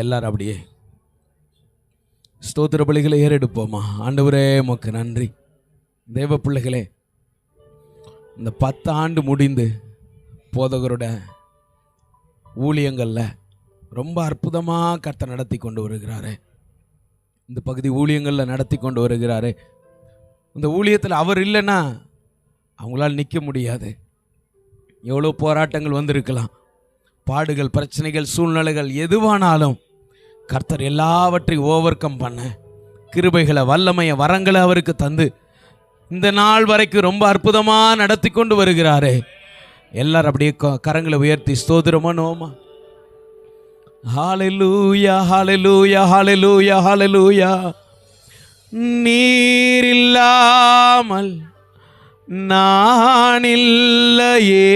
எல்லாரும் அப்படியே ஸ்தோத்திர பலிகளை ஏறெடுப்போமா. ஆண்டவரே உமக்கு நன்றி. தேவ பிள்ளைகளே, இந்த 10 ஆண்டு முடிந்து போதகரோட ஊழியங்களில் ரொம்ப அற்புதமாக கர்த்தர் நடத்தி கொண்டு வருகிறாரு. இந்த பகுதி ஊழியங்களில் நடத்தி கொண்டு வருகிறாரு. இந்த ஊழியத்தில் அவர் இல்லைன்னா அவங்களால் நிற்க முடியாது. எவ்வளோ போராட்டங்கள் வந்திருக்கலாம், பாடுகள், பிரச்சனைகள், சூழ்நிலைகள் எதுவானாலும் கர்த்தர் எல்லாவற்றையும் ஓவர் கம் பண்ண கிருபைகளை, வல்லமையை, வரங்களை அவருக்கு தந்து இந்த நாள் வரைக்கும் ரொம்ப அற்புதமாக நடத்தி கொண்டு வருகிறாரு. எல்லாரும் அப்படியே கரங்களை உயர்த்தி ஸ்தோத்திரமா நோமா. ஹல்லேலூயா, ஹல்லேலூயா, ஹல்லேலூயா, ஹல்லேலூயா. நீர் இல்லாமல் நான் இல்லையே,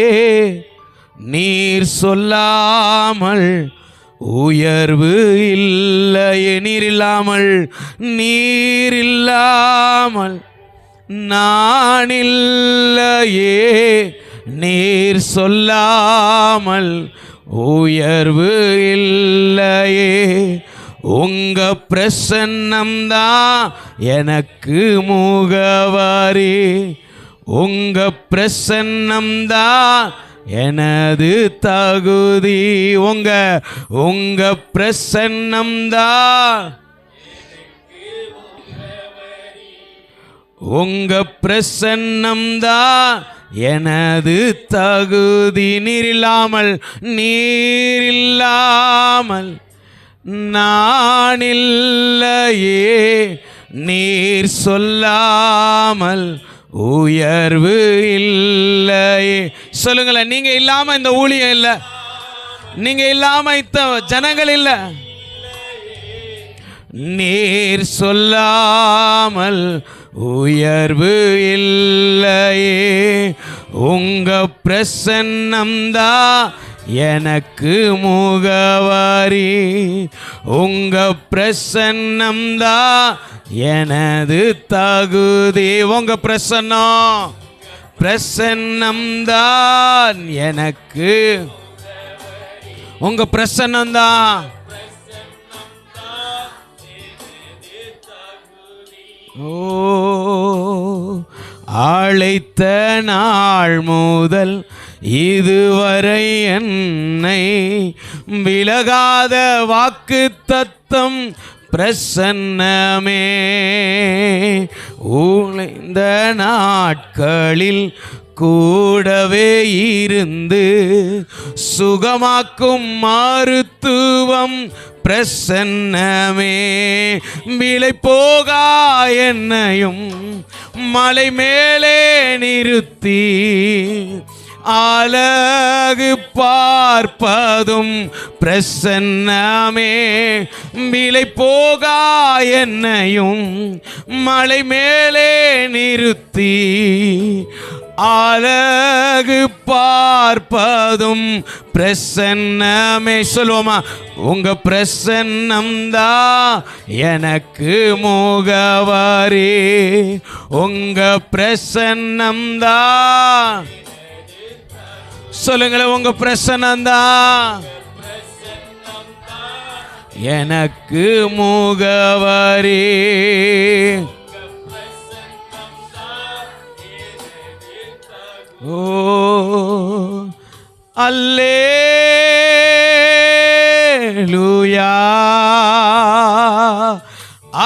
நீர் சொல்லாமல் உயர்வு இல்லையே. நீர் இல்லாமல் நான் இல்லையே, நீர் சொல்லாமல் உயர்வு இல்லையே. உங்க பிரசன்னம்தான் எனக்கு முகவரி, உங்க பிரசன்னம்தான் எனது தகுதி. உங்க பிரசன்னம்தான், உங்க பிரசன்னம்தான் எனது தகுதி. நீர் இல்லாமல் நான் இல்லையே, நீர் சொல்லாமல் உயர்வு இல்லையே. சொல்லுங்களேன், நீங்க இல்லாம இந்த ஊழியம் இல்லை, நீங்க இல்லாம இந்த ஜனங்கள் இல்லை. நீர் சொல்லாமல் உயர்வு இல்லையே. உங்க பிரசன்னம்தான் எனக்கு முகவரி, உங்க பிரசன்னம்தான் எனது தகுதி. உங்க பிரசன்னம்தான் எனக்கு, உங்க பிரசன்னம்தான். ஓ, அழைத்த நாள் முதல் இதுவரை என்னை விலகாத வாக்கு தத்தம் பிரசன்னமே. இந்த நாட்களில் கூடவே இருந்து சுகமாக்கும் மருத்துவம் பிரசன்னமே. விலை போகா என்னையும் மலை மேலே நிறுத்தி அழகு பார்ப்பதும் பிரசன்னமே. விலை போகா என்னையும் மலை மேலே நிறுத்தி அழகு பார்ப்பதும் பிரசன்னமே. சொல்லுவோமா, உங்க பிரசன்னம்தான் எனக்கு முகவரி, உங்க பிரசன்னம்தான். சொல்லுங்களேன், உங்க பிரசன்னம்தான் எனக்கு முகவரி. ஓ, அல்லேலூயா,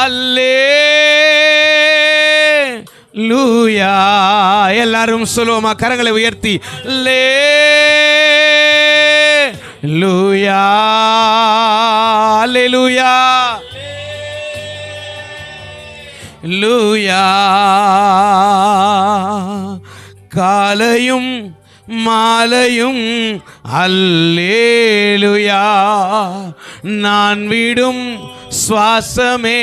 அல்லேலூயா. எல்லாரும் சொல்லுவோமா, கரங்களை உயர்த்தி அல்லேலூயா, அல்லேலூயா, அல்லேலூயா. காலையும் மாலையும் அல்லேலூயா, நான் விடும் சுவாசமே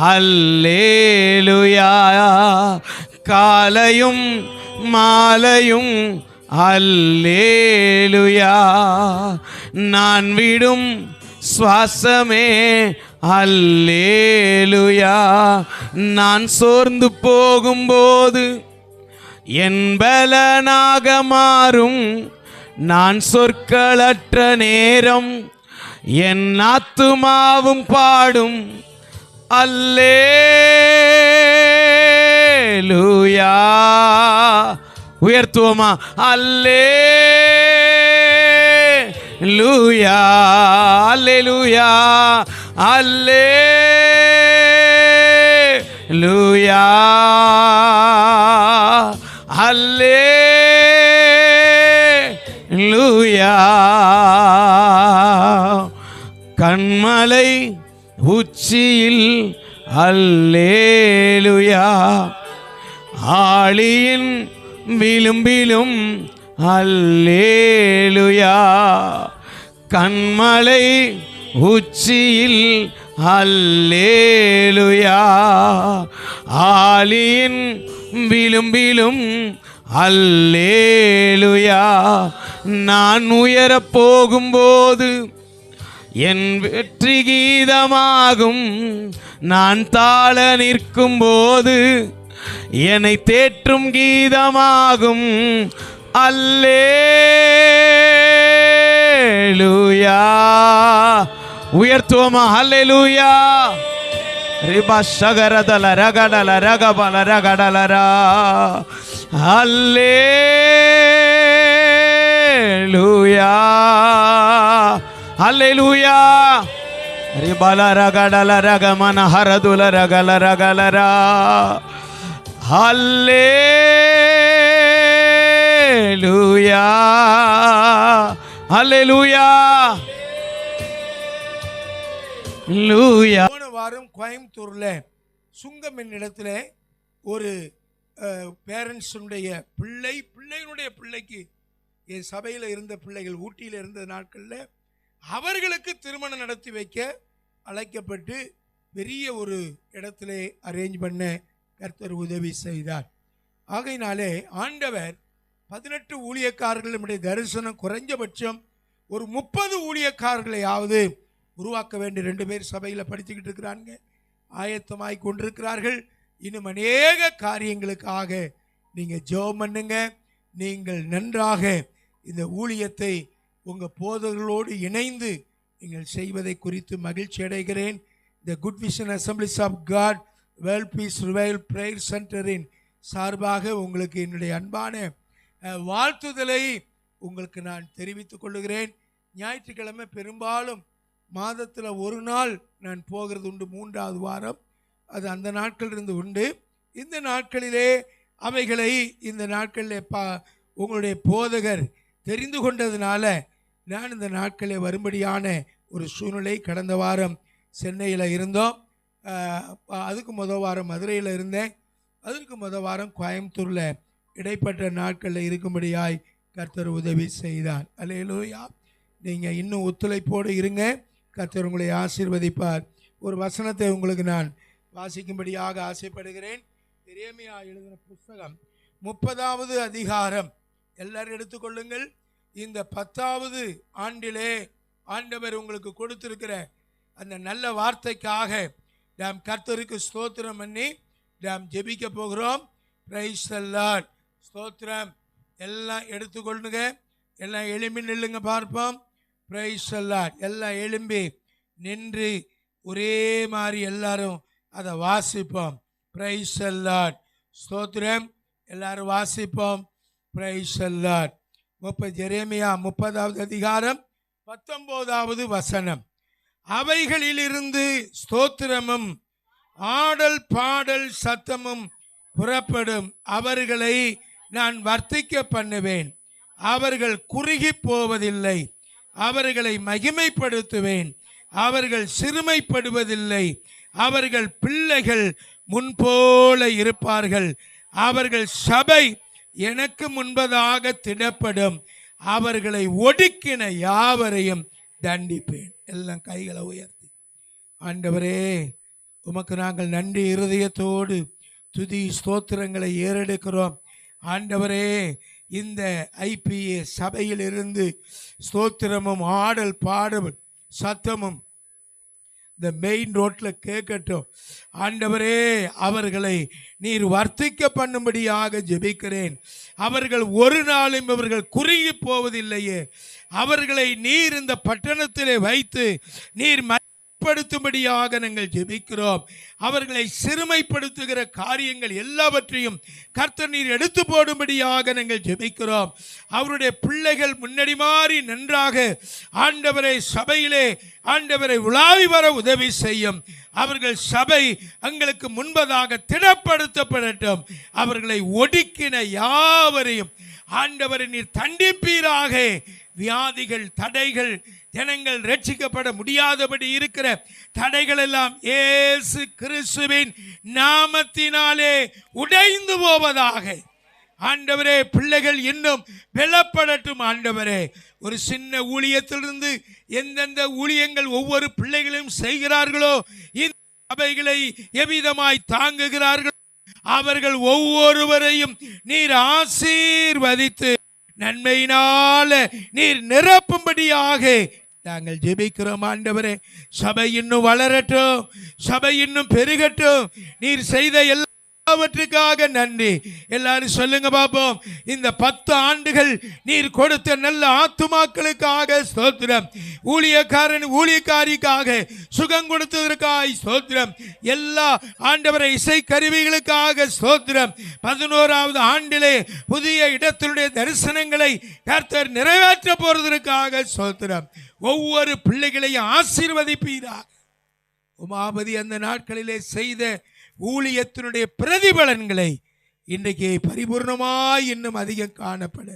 அல்லேலூயா. காலையும் மாலையும் அல்லேலூயா, நான் விடும் சுவாசமே அல்லேலூயா. நான் சோர்ந்து போகும்போது என் பலனாக மாறும், நான் சொற்களற்ற நேரம் என் ஆத்துமாவும் பாடும் அல்லேலூயா. உயர்த்துவோமா? அல்லேலூயா, அல்லேலூயா, அல்லேலூயா, அல்லேலூயா. கண்மலை உச்சியில் அல்லேலூயா, ஆழியின் விளிம்பிலும் அல்லேலூயா. கண்மலை உச்சியில் அல்லேலூயா, ஆழியின் விளிம்பிலும் அல்லேலூயா. நான் உயரப் போகும்போது என் வெற்றி கீதமாகும், நான் தாழ நிற்கும் போது என்னை தேற்றும் கீதமாகும். அல்லேலூயா. உயர்த்துவோமா? அல்லேலூயா. ரிபா ஷகரதல ரகடல ரகபல ரகடலரா. அல்லேலூயா, அல்லேலூயா. ரிபல ரகடல ரகமன ஹரதுல ரகல ரகலரா. அல்லேலூயா, அல்லேலூயா, அல்லேலூயா. போன வாரம் கோயம்புத்தூர்ல சுங்கமின் இடத்துல ஒரு பேரண்ட்ஸுடைய பிள்ளையினுடைய பிள்ளைக்கு என் சபையில் இருந்த பிள்ளைகள் ஊட்டியில் இருந்த நாட்களில் அவர்களுக்கு திருமணம் நடத்தி வைக்க அழைக்கப்பட்டு பெரிய ஒரு இடத்துல அரேஞ்ச் பண்ண கர்த்தர் உதவி செய்தார். ஆகையினாலே ஆண்டவர் 18 ஊழியக்காரர்கள் நம்முடைய தரிசனம் குறைஞ்சபட்சம் ஒரு 30 ஊழியக்காரர்களையாவது உருவாக்க வேண்டிய 2 பேர் சபையில் படிச்சுக்கிட்டு இருக்கிறாங்க, ஆயத்தமாய் கொண்டிருக்கிறார்கள். இன்னும் அநேக காரியங்களுக்காக நீங்கள் ஜெபம் பண்ணுங்க. நீங்கள் நன்றாக இந்த ஊழியத்தை உங்கள் போதகர்களோடு இணைந்து நீங்கள் செய்வதை குறித்து மகிழ்ச்சி அடைகிறேன். The good vision assemblies of God world peace revival prayer சென்டரின் சார்பாக உங்களுக்கு என்னுடைய அன்பான வாழ்த்துதலை உங்களுக்கு நான் தெரிவித்துக் கொள்கிறேன். ஞாயிற்றுக்கிழமை பெரும்பாலும் மாதத்தில் ஒரு நாள் நான் போகிறது உண்டு, 3வது வாரம். அது அந்த நாட்களிலிருந்து உண்டு. இந்த நாட்களிலே அவைகளை இந்த நாட்களில் உங்களுடைய போதகர் தெரிந்து கொண்டதுனால நான் இந்த நாட்களில் வரும்படியான ஒரு சூழ்நிலை. கடந்த வாரம் சென்னையில் இருந்தோம், அதுக்கு முதல் வாரம் மதுரையில் இருந்தேன், அதற்கு முதல் வாரம் கோயம்புத்தூரில் இடைப்பட்ட நாட்களில் இருக்கும்படியாய் கர்த்தர் உதவி செய்தார். அல்லேலூயா. நீங்கள் இன்னும் ஒத்துழைப்போடு இருங்க, கர்த்தர் உங்களை ஆசீர்வதிப்பார். ஒரு வசனத்தை உங்களுக்கு நான் வாசிக்கும்படியாக ஆசைப்படுகிறேன். எரேமியா எழுதின புஸ்தகம் 30வது அதிகாரம். எல்லாரும் எடுத்துக்கொள்ளுங்கள். இந்த 10வது ஆண்டிலே ஆண்டவர் உங்களுக்கு கொடுத்திருக்கிற அந்த நல்ல வார்த்தைக்காக நாம் கர்த்தருக்கு ஸ்தோத்திரம் பண்ணி நாம் ஜெபிக்க போகிறோம். Praise the Lord. ஸ்தோத்திரம். எல்லாம் எடுத்துக்கொள்ளுங்க, எல்லாம் எழும்பி நில்லுங்க பார்ப்போம். Praise the Lord. எல்லாம் எழும்பி நின்று ஒரே மாதிரி எல்லாரும் அதை வாசிப்போம். Praise the Lord. ஸ்தோத்திரம். எல்லாரும் வாசிப்போம். Praise the Lord. எரேமியா 30வது அதிகாரம் 19வது வசனம். அவைகளிலிருந்து ஸ்தோத்திரமும் ஆடல் பாடல் சத்தமும் புறப்படும். அவர்களை நான் வர்த்திக்க பண்ணுவேன். அவர்கள் குறுகி போவதில்லை. அவர்களை மகிமைப்படுத்துவேன். அவர்கள் சிறுமைப்படுவதில்லை. அவர்கள் பிள்ளைகள் முன்போல இருப்பார்கள். அவர்கள் சபை எனக்கு முன்பதாக திடப்படும். அவர்களை ஒடுக்கின யாவரையும் தண்டிப்பேன். எல்லாம் கைகளை உயர்த்தி, ஆண்டவரே உமக்கு நாங்கள் நன்றி இருதயத்தோடு துதி ஸ்தோத்திரங்களை ஏறெடுக்கிறோம். ஆண்டவரே, இந்த ஐபிஏ சபையில் இருந்து ஸ்தோத்திரமும் ஆடல் பாடல் சத்தமும் இந்த மெயின் ரோட்ல கேட்கட்டும். ஆண்டவரே, அவர்களை நீர் வர்த்திக்க பண்ணும்படியாக ஜெபிக்கிறேன். அவர்கள் ஒரு நாளும் இவர்கள் குறுகி போவதில்லையே. அவர்களை நீர் இந்த பட்டணத்திலே வைத்து நீர் படுத்தும்படியாக நாங்கள் ஜெபிக்கிறோம். அவர்களை சிறுமைப்படுத்துகிற காரியங்கள் எல்லாவற்றையும் கர்த்தர் நீர் எடுத்து போடும்படியாக நாங்கள் ஜெபிக்கிறோம். அவருடைய பிள்ளைகள் முன்னாடி மாறி நன்றாக ஆண்டவரை சபையிலே ஆண்டவரை உலாவி வர உதவி செய்யும். அவர்கள் சபை எங்களுக்கு முன்பதாக திடப்படுத்தப்படட்டும். அவர்களை ஒடுக்கின யாவரையும் ஆண்டவரை நீர் தண்டிப்பீராக. வியாதிகள், தடைகள், ஜனங்கள் ரட்சிக்கப்பட முடியாதபடி இருக்கிற தடைகள் எல்லாம் இயேசு கிறிஸ்துவின் நாமத்தினாலே உடைந்து போவதாக. ஆண்டவரே, பிள்ளைகள் இன்னும் பலப்படட்டும். ஆண்டவரே, ஒரு சின்ன ஊழியத்திலிருந்து எந்தெந்த ஊழியங்கள் ஒவ்வொரு பிள்ளைகளையும் செய்கிறார்களோ, இந்த சபைகளை எவ்விதமாய் தாங்குகிறார்களோ, அவர்கள் ஒவ்வொருவரையும் நீர் ஆசீர்வதித்து நன்மையினால நீர் நிரப்பும்படியாக நாங்கள் ஜெபிக்கிறோம். ஆண்டவரே, சபை இன்னும் வளரட்டும், சபை இன்னும் பெருகட்டும். நீர் செய்த எல்லாவற்றுக்காக நன்றி. எல்லாரும் சொல்லுங்க பாப்போம். இந்த 10 ஆண்டுகள் நீர் கொடுத்த நல்ல ஆத்துமாக்களுக்காக ஸ்தோத்திரம். ஊழியக்காரன் ஊழியக்காரிக்காக சுகம் கொடுத்ததற்காக ஸ்தோத்திரம். எல்லா ஆண்டவரை இசை கருவிகளுக்காக ஸ்தோத்திரம். 11வது ஆண்டிலே புதிய இடத்தினுடைய தரிசனங்களை கர்த்தர் நிறைவேற்ற போறதற்காக ஸ்தோத்திரம். ஒவ்வொரு பிள்ளைகளையும் ஆசீர்வதிப்பீராக. உமாபதி அந்த நாட்களிலே செய்த ஊழியத்தினுடைய பிரதிபலன்களை இன்றைக்கு பரிபூர்ணமாய் இன்னும் அதிகம் காணப்பட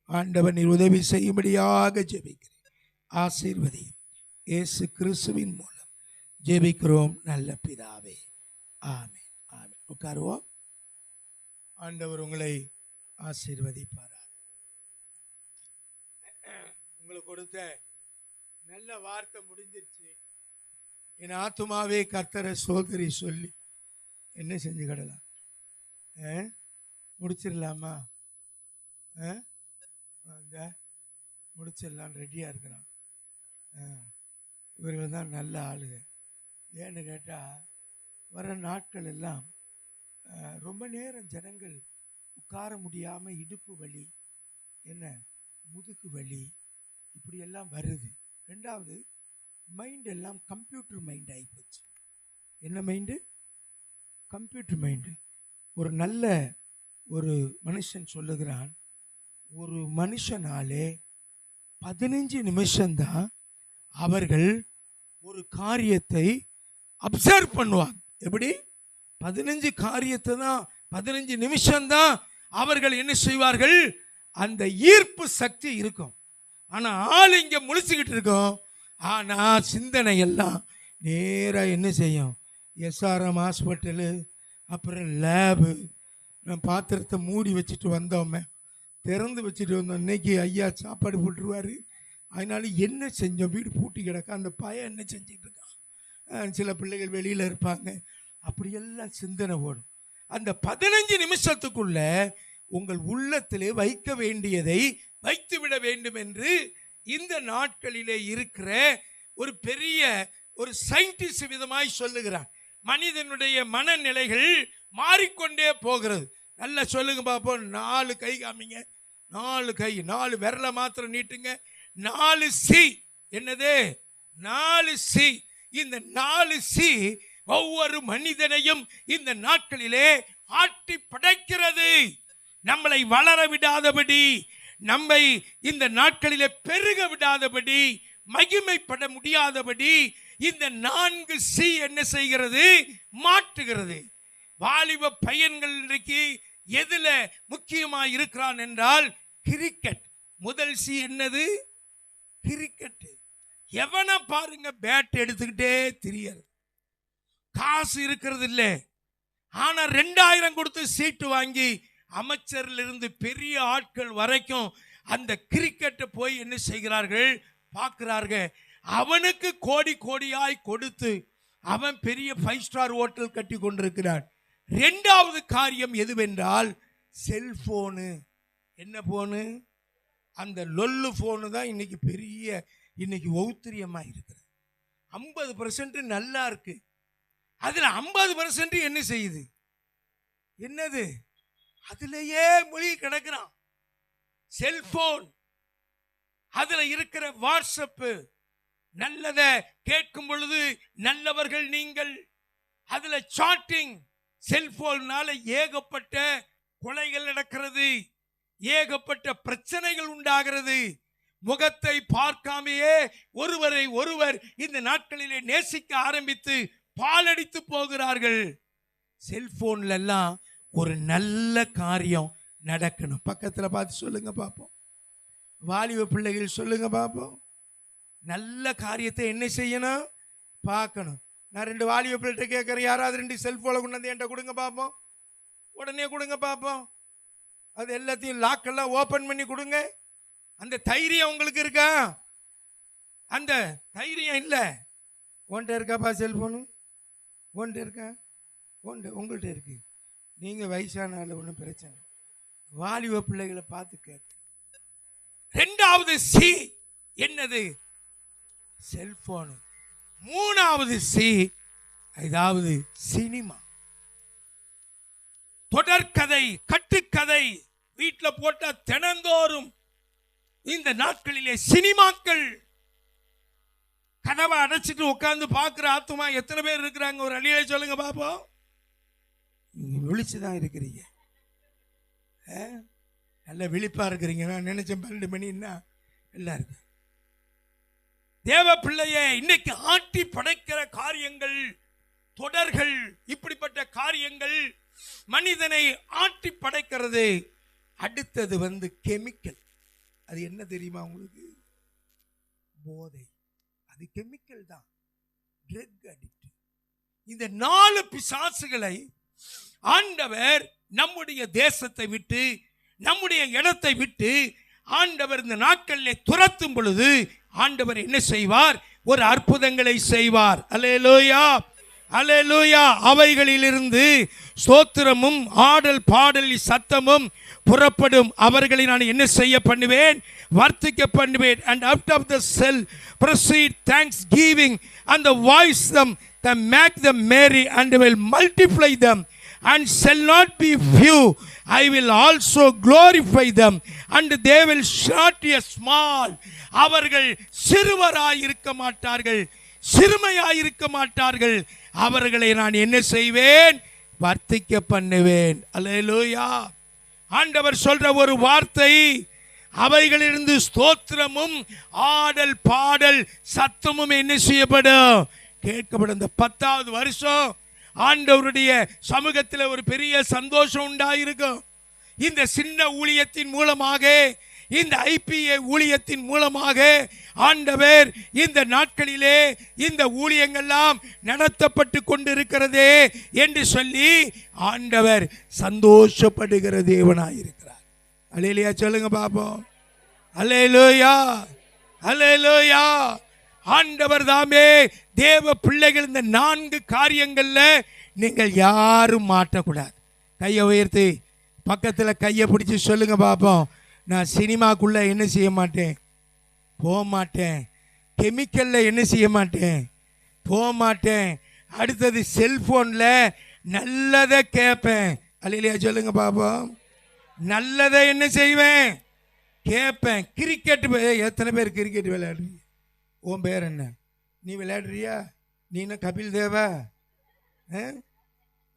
ஆண்டவன் நீர் உதவி செய்யும்படியாக ஜெபிக்கிறேன். ஆசீர்வதியும் இயேசு கிறிஸ்துவின் மூலம் ஜெபிக்கிறோம் நல்ல பிதாவே, ஆமென். ஆமென். உட்காருவோம். ஆண்டவர் உங்களை ஆசீர்வதிப்பாராக. உங்களுக்கு கொடுத்த நல்ல வார்த்தை முடிஞ்சிருச்சு. என் ஆத்துமாவே கர்த்தரை சோதரி சொல்லி என்ன செஞ்சு கிடலாம்? முடிச்சிடலாமா? முடிச்சிடலாம், ரெடியாக இருக்கிறான். இவர்கள் தான் நல்ல ஆளுங்க. ஏன்னு கேட்டால், வர நாட்கள் எல்லாம் ரொம்ப நேரம் ஜனங்கள் உட்கார முடியாமல் இடுப்பு வலி, என்ன முதுகு வலி, இப்படியெல்லாம் வருது. ரெண்டாவது, மைண்ட் எல்லாம் கம்ப்யூட்டர் மைண்ட் ஆகிப்போச்சு. என்ன மைண்டு? Computer mind. ஒரு நல்ல ஒரு மனுஷன் சொல்லுகிறான், ஒரு மனுஷனாலே 15 நிமிஷம்தான் அவர்கள் ஒரு காரியத்தை அப்சர்வ் பண்ணுவாங்க. எப்படி? 15 காரியத்தை தான் 15 நிமிஷம்தான் அவர்கள் என்ன செய்வார்கள்? அந்த ஈர்ப்பு சக்தி இருக்கும். ஆனால் ஆள் இங்கே முழிச்சுக்கிட்டு இருக்கோம். ஆனால் சிந்தனை எல்லாம் நேராக என்ன செய்யும்? எஸ்ஆர்எம் ஹாஸ்பிட்டலு, அப்புறம் லேபு. நான் பாத்திரத்தை மூடி வச்சுட்டு வந்தோமே, திறந்து வச்சுட்டு வந்தோம். இன்னைக்கு ஐயா சாப்பாடு போட்டுருவார். அதனால என்ன செஞ்சோம்? வீடு பூட்டி கிடக்க, அந்த பையன் என்ன செஞ்சிட்டு இருக்கான்? சில பிள்ளைகள் வெளியில் இருப்பாங்க. அப்படியெல்லாம் சிந்தனை ஓடும். அந்த 15 நிமிஷத்துக்குள்ள உங்கள் உள்ளத்திலே வைக்க வேண்டியதை வைத்துவிட வேண்டும் என்று இந்த நாட்களிலே இருக்கிற ஒரு பெரிய ஒரு சயின்டிஸ்ட் விதமாய் சொல்லுகிறார். மனிதனுடைய மனநிலைகள் மாறிக்கொண்டே போகிறது. நல்லா சொல்லுங்க பாப்போம். 4 கை காமிங்க. 4 கை, 4 விரலை மாத்திரம் நீட்டுங்க. 4 சி. என்னது? 4 சி. இந்த 4 சி ஒவ்வொரு மனிதனையும் இந்த நாட்களிலே ஆட்டி படைக்கிறது. நம்மளை வளர விடாதபடி, நம்மை இந்த நாட்களிலே பெருக விடாதபடி, மகிமைப்பட முடியாதபடி இந்த 4 சி என்ன செய்கிறது? மாற்றுகிறது. வாலிப பையன்கள் இன்றைக்கு எதுல முக்கியமா இருக்கிறான் என்றால் கிரிக்கெட். முதல் சி என்னது? கிரிக்கெட். எவனை பாருங்க பேட் எடுத்துக்கிட்டே திரியறது. காசு இருக்கிறது இல்லை. ஆனா 2000 கொடுத்து சீட்டு வாங்கி அமைச்சரில் இருந்து பெரிய ஆட்கள் வரைக்கும் அந்த கிரிக்கெட்டை போய் என்ன செய்கிறார்கள்? பார்க்கிறார்கள். அவனுக்கு கோடி கோடியாய் கொடுத்து அவன் பெரிய 5 ஸ்டார் ஹோட்டல் கட்டி கொண்டிருக்கிறான். 2வது காரியம் எதுவென்றால் செல்போனு. என்ன போனு? அந்த லொல்லு போனு தான் இன்னைக்கு பெரிய, இன்னைக்கு ஒத்திரியமா இருக்கிறது. 50% நல்லா இருக்கு. அதுல 50% என்ன செய்யுது? என்னது? அதுலயே மூழ்கி கிடக்கிறான். செல்போன், அதுல இருக்கிற வாட்ஸ்அப், நல்லத கேட்கும் பொழுது நல்லவர்கள் நீங்கள், அதுல சாட்டிங். செல்போன்னால ஏகப்பட்ட கொலைகள் நடக்கிறது, ஏகப்பட்ட பிரச்சனைகள் உண்டாகிறது. முகத்தை பார்க்காமையே ஒருவரை ஒருவர் இந்த நாட்களிலே நேசிக்க ஆரம்பித்து பாலடித்து போகிறார்கள். செல்போன்ல எல்லாம் ஒரு நல்ல காரியம் நடக்கணும். பக்கத்துல பார்த்து சொல்லுங்க பாப்போம். வாலிப பிள்ளைகள் சொல்லுங்க பாப்போம். நல்ல காரியத்தை என்ன செய்யணும்? பார்க்கணும். நான் 2 வாலிப பிள்ளைகிட்ட கேட்கறேன், யாராவது 2 செல்போனை கொண்டு வந்து என்கிட்ட கொடுங்க பாப்போம். உடனே கொடுங்க பாப்போம். அது எல்லாத்தையும் லாக்கெல்லாம் ஓபன் பண்ணி கொடுங்க. அந்த தைரியம் உங்களுக்கு இருக்கா? அந்த தைரியம் இல்லை. உன்கிட்ட இருக்காப்பா செல்போனு? உன்கிட்ட இருக்கா? உங்கள்கிட்ட இருக்கு. நீங்க வயசான ஆள், ஒன்றும் பிரச்சனை. வாலிப பிள்ளைகளை பார்த்து கேட்க. 2வது சி என்னது? செல்போனு. 3வது சி ஏதாவது சினிமா, தொடர்கதை, கட்டுக்கதை வீட்டில் போட்டா தினந்தோறும் இந்த நாட்களிலே சினிமாக்கள். கதவை அடைச்சிட்டு உட்கார்ந்து பார்க்கிற ஆத்துமா எத்தனை பேர் இருக்கிறாங்க? ஒரு அழியை சொல்லுங்க பாப்போம். விழிச்சுதான் இருக்கிறீங்க, நல்ல விழிப்பா இருக்கிறீங்க. நான் நினைச்சேன் 12 மணின்னா எல்லாம் இருக்கு. தேவ பிள்ளையே, இன்னைக்கு ஆட்டி படைக்கிற காரியங்கள், தொடர்கள், இப்படிப்பட்ட காரியங்கள் மனிதனை ஆட்டி படைக்கிறது. அடுத்தது கெமிக்கல். அது என்ன தெரியுமா உங்களுக்கு? போதை. அது கெமிக்கல் தான், ட்ரக் அடிக்ட். இந்த 4 பிசாசுகளை ஆண்டவர் நம்முடைய தேசத்தை விட்டு, நம்முடைய இடத்தை விட்டு ஆண்டவர் இந்த நாட்களில் துரத்தும் பொழுது ஆண்டவர் என்ன செய்வார்? ஒரு அற்புதங்களை செய்வார். அல்லேலூயா, அல்லேலூயா. அவைகளிலிருந்து ஸ்தோத்திரமும் ஆடல் பாடல் சத்தமும் புறப்படும். அவர்களை நான் என்ன செய்ய பண்ணுவேன்? வர்த்திக்க பண்ணுவேன். And out of the cell proceed thanksgiving, and the voice them, the make them merry, and will multiply them, and shall not be few. I will also glorify them, and they will shout a small. அவர்கள் சிறுவராயிருக்க மாட்டார்கள், சிறுமையாயிருக்க மாட்டார்கள். அவர்களை நான் என்ன செய்வேன்? வர்த்திக்க பண்ணுவேன். அல்லேலூயா. ஆண்டவர் சொல்ற ஒரு வார்த்தை, அவைகளிலிருந்து ஸ்தோத்திரமும் ஆடல் பாடல் சத்தமும் என்ன செய்யப்படும்? கேட்கப்படும். இந்த 10வது வருஷம் ஆண்டவருடைய சமூகத்தில் ஒரு பெரிய சந்தோஷம் உண்டாயிருக்கும். இந்த சின்ன ஊழியத்தின் மூலமாக, இந்த ஐபிஏ ஊழியத்தின் மூலமாக ஆண்டவர் இந்த நாட்களிலே இந்த ஊழியங்கள்லாம் நடத்தப்பட்டு கொண்டிருக்கிறதே என்று சொல்லி ஆண்டவர் சந்தோஷப்படுகிற தேவனாயிருக்கிறார். அல்லேலூயா சொல்லுங்க பாப்போம். அல்லேலூயா, அல்லேலூயா. ஆண்டவர் தாமே தேவ பிள்ளைகள் இந்த 4 காரியங்கள்ல நீங்கள் யாரும் மாட்டக்கூடாது. கையை உயர்த்தி பக்கத்தில் கையை பிடிச்சி சொல்லுங்க பாப்போம். நான் சினிமாக்குள்ள என்ன செய்ய மாட்டேன்? போக மாட்டேன். கெமிக்கல்ல என்ன செய்ய மாட்டேன்? போக மாட்டேன். அடுத்தது செல்போன்ல நல்லதை கேட்பேன். அல்லேலூயா சொல்லுங்க பாப்போம். நல்லதை என்ன செய்வேன்? கேட்பேன். கிரிக்கெட், எத்தனை பேர் கிரிக்கெட் விளையாடுறீங்க? உன் பேர் என்ன? நீ விளையாடுறியா? நீ என்ன கபில் தேவா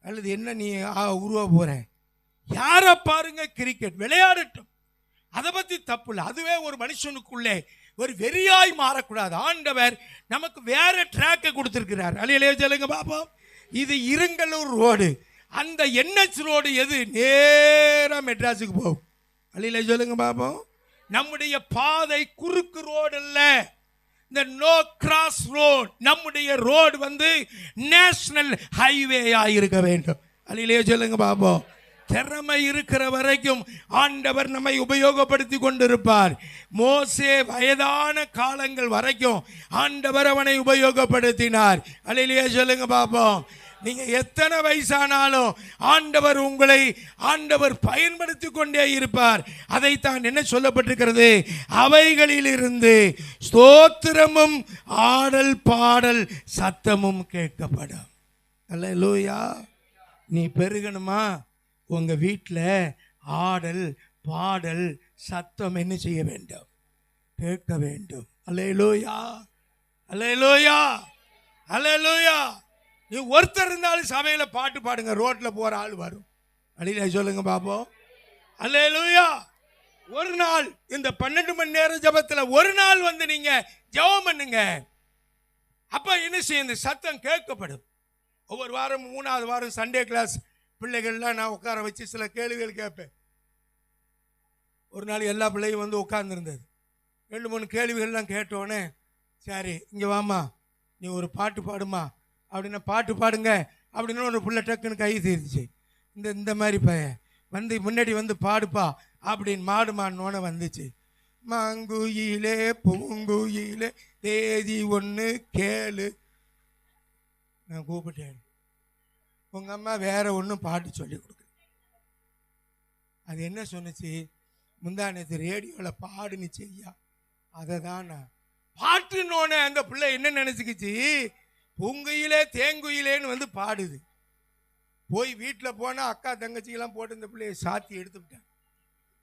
அல்லது என்ன? நீ உருவா போற? யாரை பாருங்க, கிரிக்கெட் விளையாடட்டும், அதை பத்தி தப்பு இல்லை. அதுவே ஒரு மனுஷனுக்குள்ளே ஒரு வெறியாய் மாறக்கூடாது. ஆண்டவர் நமக்கு வேற ட்ராக்கை கொடுத்திருக்கிறார். அல்லேலூயா சொல்லுங்க பாப்போம். இது இருங்கலூர் ரோடு. அந்த NH ரோடு எது? நேரா மெட்ராஸுக்கு போகும். அல்லேலூயா சொல்லுங்க பாப்போம். நம்முடைய பாதை குறுக்கு ரோடு அல்ல, இந்த நோ கிராஸ் ரோட். நம்முடைய ரோடு நேஷனல் ஹைவேயா இருக்க வேண்டும். அல்லேலூயா சொல்லுங்க பாப்போம். திறமை இருக்கிற வரைக்கும் ஆண்டவர் நம்மை உபயோகப்படுத்தி கொண்டிருப்பார். மோசே வயதான காலங்கள் வரைக்கும் ஆண்டவர் அவனை உபயோகப்படுத்தினார். அல்லேலூயா சொல்லுங்க பாப்போம். நீங்க எத்தனை வயசானாலும் ஆண்டவர் பயன்படுத்தி கொண்டே இருப்பார். அதைத்தான் என்ன சொல்லப்பட்டிருக்கிறது, அவைகளிலிருந்து ஸ்தோத்திரமும் ஆடல் பாடல் சத்தமும் கேட்கப்படும். அல்லேலூயா. நீ பெருகணுமா, உங்க வீட்டில் ஆடல் பாடல் சத்தம் என்ன செய்ய வேண்டும், கேட்க வேண்டும். அல்லேலூயா, அல்லேலூயா, அல்லேலூயா. நீ ஒருத்தர் இருந்தாலும் சபையில பாட்டு பாடுங்க, ரோட்ல போற ஆள் வரும். அடியில சொல்லுங்க பாப்போம். அல்லேலூயா. ஒரு நாள் இந்த 12 மணி நேரம் ஜபத்துல ஒரு நாள் வந்து நீங்க ஜெபம் பண்ணுங்க. அப்ப என்ன செய்யும், இந்த சத்தம் கேட்கப்படும். ஒவ்வொரு வாரம் 3வது வாரம் சண்டே கிளாஸ் பிள்ளைகள்லாம் நான் உட்கார வச்சு சில கேள்விகள் கேட்பேன். ஒரு நாள் எல்லா பிள்ளையும் வந்து உட்கார்ந்துருந்தது. 2-3 கேள்விகள்லாம் கேட்டோன்னே, சரி இங்கே வாமா நீ ஒரு பாட்டு பாடுமா அப்படின்னா, பாட்டு பாடுங்க அப்படின்னு ஒரு பிள்ளை டக்குன்னு கை தீர்த்துச்சு. இந்த மாதிரி வந்து முன்னாடி வந்து பாடுப்பா அப்படின்னு மாடுமானோன்னு வந்துச்சு. மாங்குயிலே பூங்குயிலே தேதி ஒன்று கேளு. நான் கூப்பிட்டேன், உங்கள் அம்மா வேற ஒன்றும் பாட்டு சொல்லி கொடுக்கு. அது என்ன சொன்னிச்சு, முந்தானத்து ரேடியோவில் பாடுனுச்சு ஐயா. அதை தான் நான் பாட்டுன்னோன்னு அந்த பிள்ளை என்ன நினச்சிக்கிச்சு, பூங்குயிலே தேங்குயிலேன்னு வந்து பாடுது. போய் வீட்டில் போனால் அக்கா தங்கச்சிக்கெல்லாம் போட்டு இந்த பிள்ளையை சாத்தி எடுத்துக்கிட்டேன்.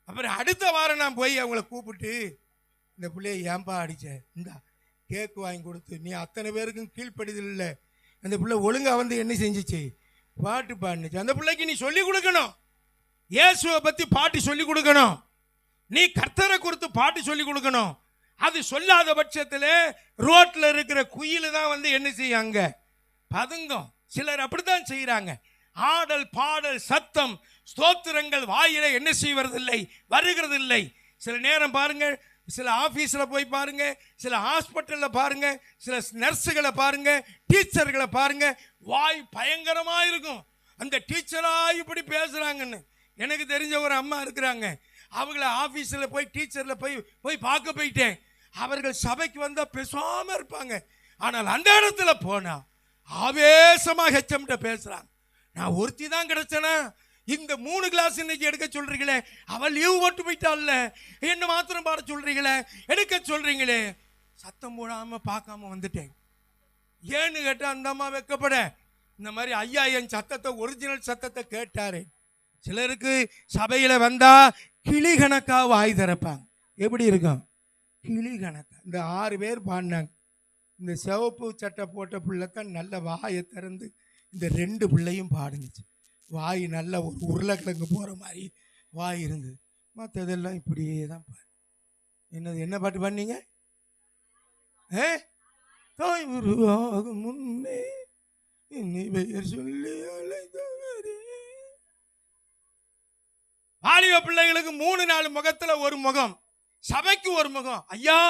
அப்புறம் அடுத்த வாரம் நான் போய் அவங்கள கூப்பிட்டு, இந்த பிள்ளையை ஏன்பா அடித்தேன், இந்தா கேக்கு வாங்கி கொடுத்து, நீ அத்தனை பேருக்கும் கீழ்ப்படிதல் இல்லை. அந்த பிள்ளை ஒழுங்காக வந்து என்ன செஞ்சிச்சு, பாட்டு பாடுனுச்சு. அந்த பிள்ளைக்கு நீ சொல்லி கொடுக்கணும், இயேசுவை பற்றி பாட்டு சொல்லி கொடுக்கணும், நீ கர்த்தரை குறித்து பாட்டு சொல்லி கொடுக்கணும். அது சொல்லாத பட்சத்தில் ரோட்டில் இருக்கிற குயில் தான் வந்து என்ன செய்யாங்க, பதுங்கும். சிலர் அப்படித்தான் செய்கிறாங்க. ஆடல் பாடல் சத்தம் ஸ்தோத்திரங்கள் வாயில என்ன செய்வதில்லை, வருகிறதில்லை. சில நேரம் பாருங்க, சில ஆஃபீஸில் போய் பாருங்க, சில ஹாஸ்பிட்டலில் பாருங்க, சில நர்ஸுகளை பாருங்க, டீச்சர்களை பாருங்க, வாய் பயங்கரமாக இருக்கும். அந்த டீச்சரா இப்படி பேசுகிறாங்கன்னு எனக்கு தெரிஞ்ச ஒரு அம்மா இருக்கிறாங்க. அவங்கள ஆஃபீஸில் போய் டீச்சரில் போய் பார்க்க போயிட்டேன். அவர்கள் சபைக்கு வந்தால் பேசாமல் இருப்பாங்க. ஆனால் அந்த இடத்துல போனால் ஆவேசமாக ஹெச்எம்கிட்ட பேசுகிறாங்க. நான் ஒருத்தி தான் கிடைச்சேனா, இந்த 3 கிளாஸ் இன்னைக்கு எடுக்க சொல்றீங்களே, அவள் லீவ் போட்டு போயிட்டாள்ல, என்ன மாத்திரம் பாட சொல்றீங்களே, எடுக்க சொல்றீங்களே. சத்தம் போடாமல் பார்க்காம வந்துட்டேன். ஏன்னு கேட்டால் அந்த அம்மா வெக்கப்பட, இந்த மாதிரி ஐயா என் சத்தத்தை ஒரிஜினல் சத்தத்தை கேட்டாரு. சிலருக்கு சபையில் வந்தா கிளி கணக்கா வாய் திறப்பாங்க. எப்படி இருக்கும், கிளி கணக்கா. இந்த 6 பேர் பாடினாங்க. இந்த சிவப்பு சட்டை போட்ட பிள்ளைத்தான் நல்ல வாயை திறந்து இந்த 2 பிள்ளையும் பாடுனுச்சு. வாய் நல்ல ஒரு உருளைக்கிழங்கு போகிற மாதிரி வாய் இருந்தது. மற்றதெல்லாம் இப்படியே தான் பாடு. என்ன பாட்டு பாடினீங்க, தாய் உருவாகும் முன்னே என்னை பெயர் சொல்லி அழைத்தவரே. வாலிப பிள்ளைகளுக்கு 3-4 முகத்துல ஒரு முகம், சபைக்கு ஒரு முகம். ஐயா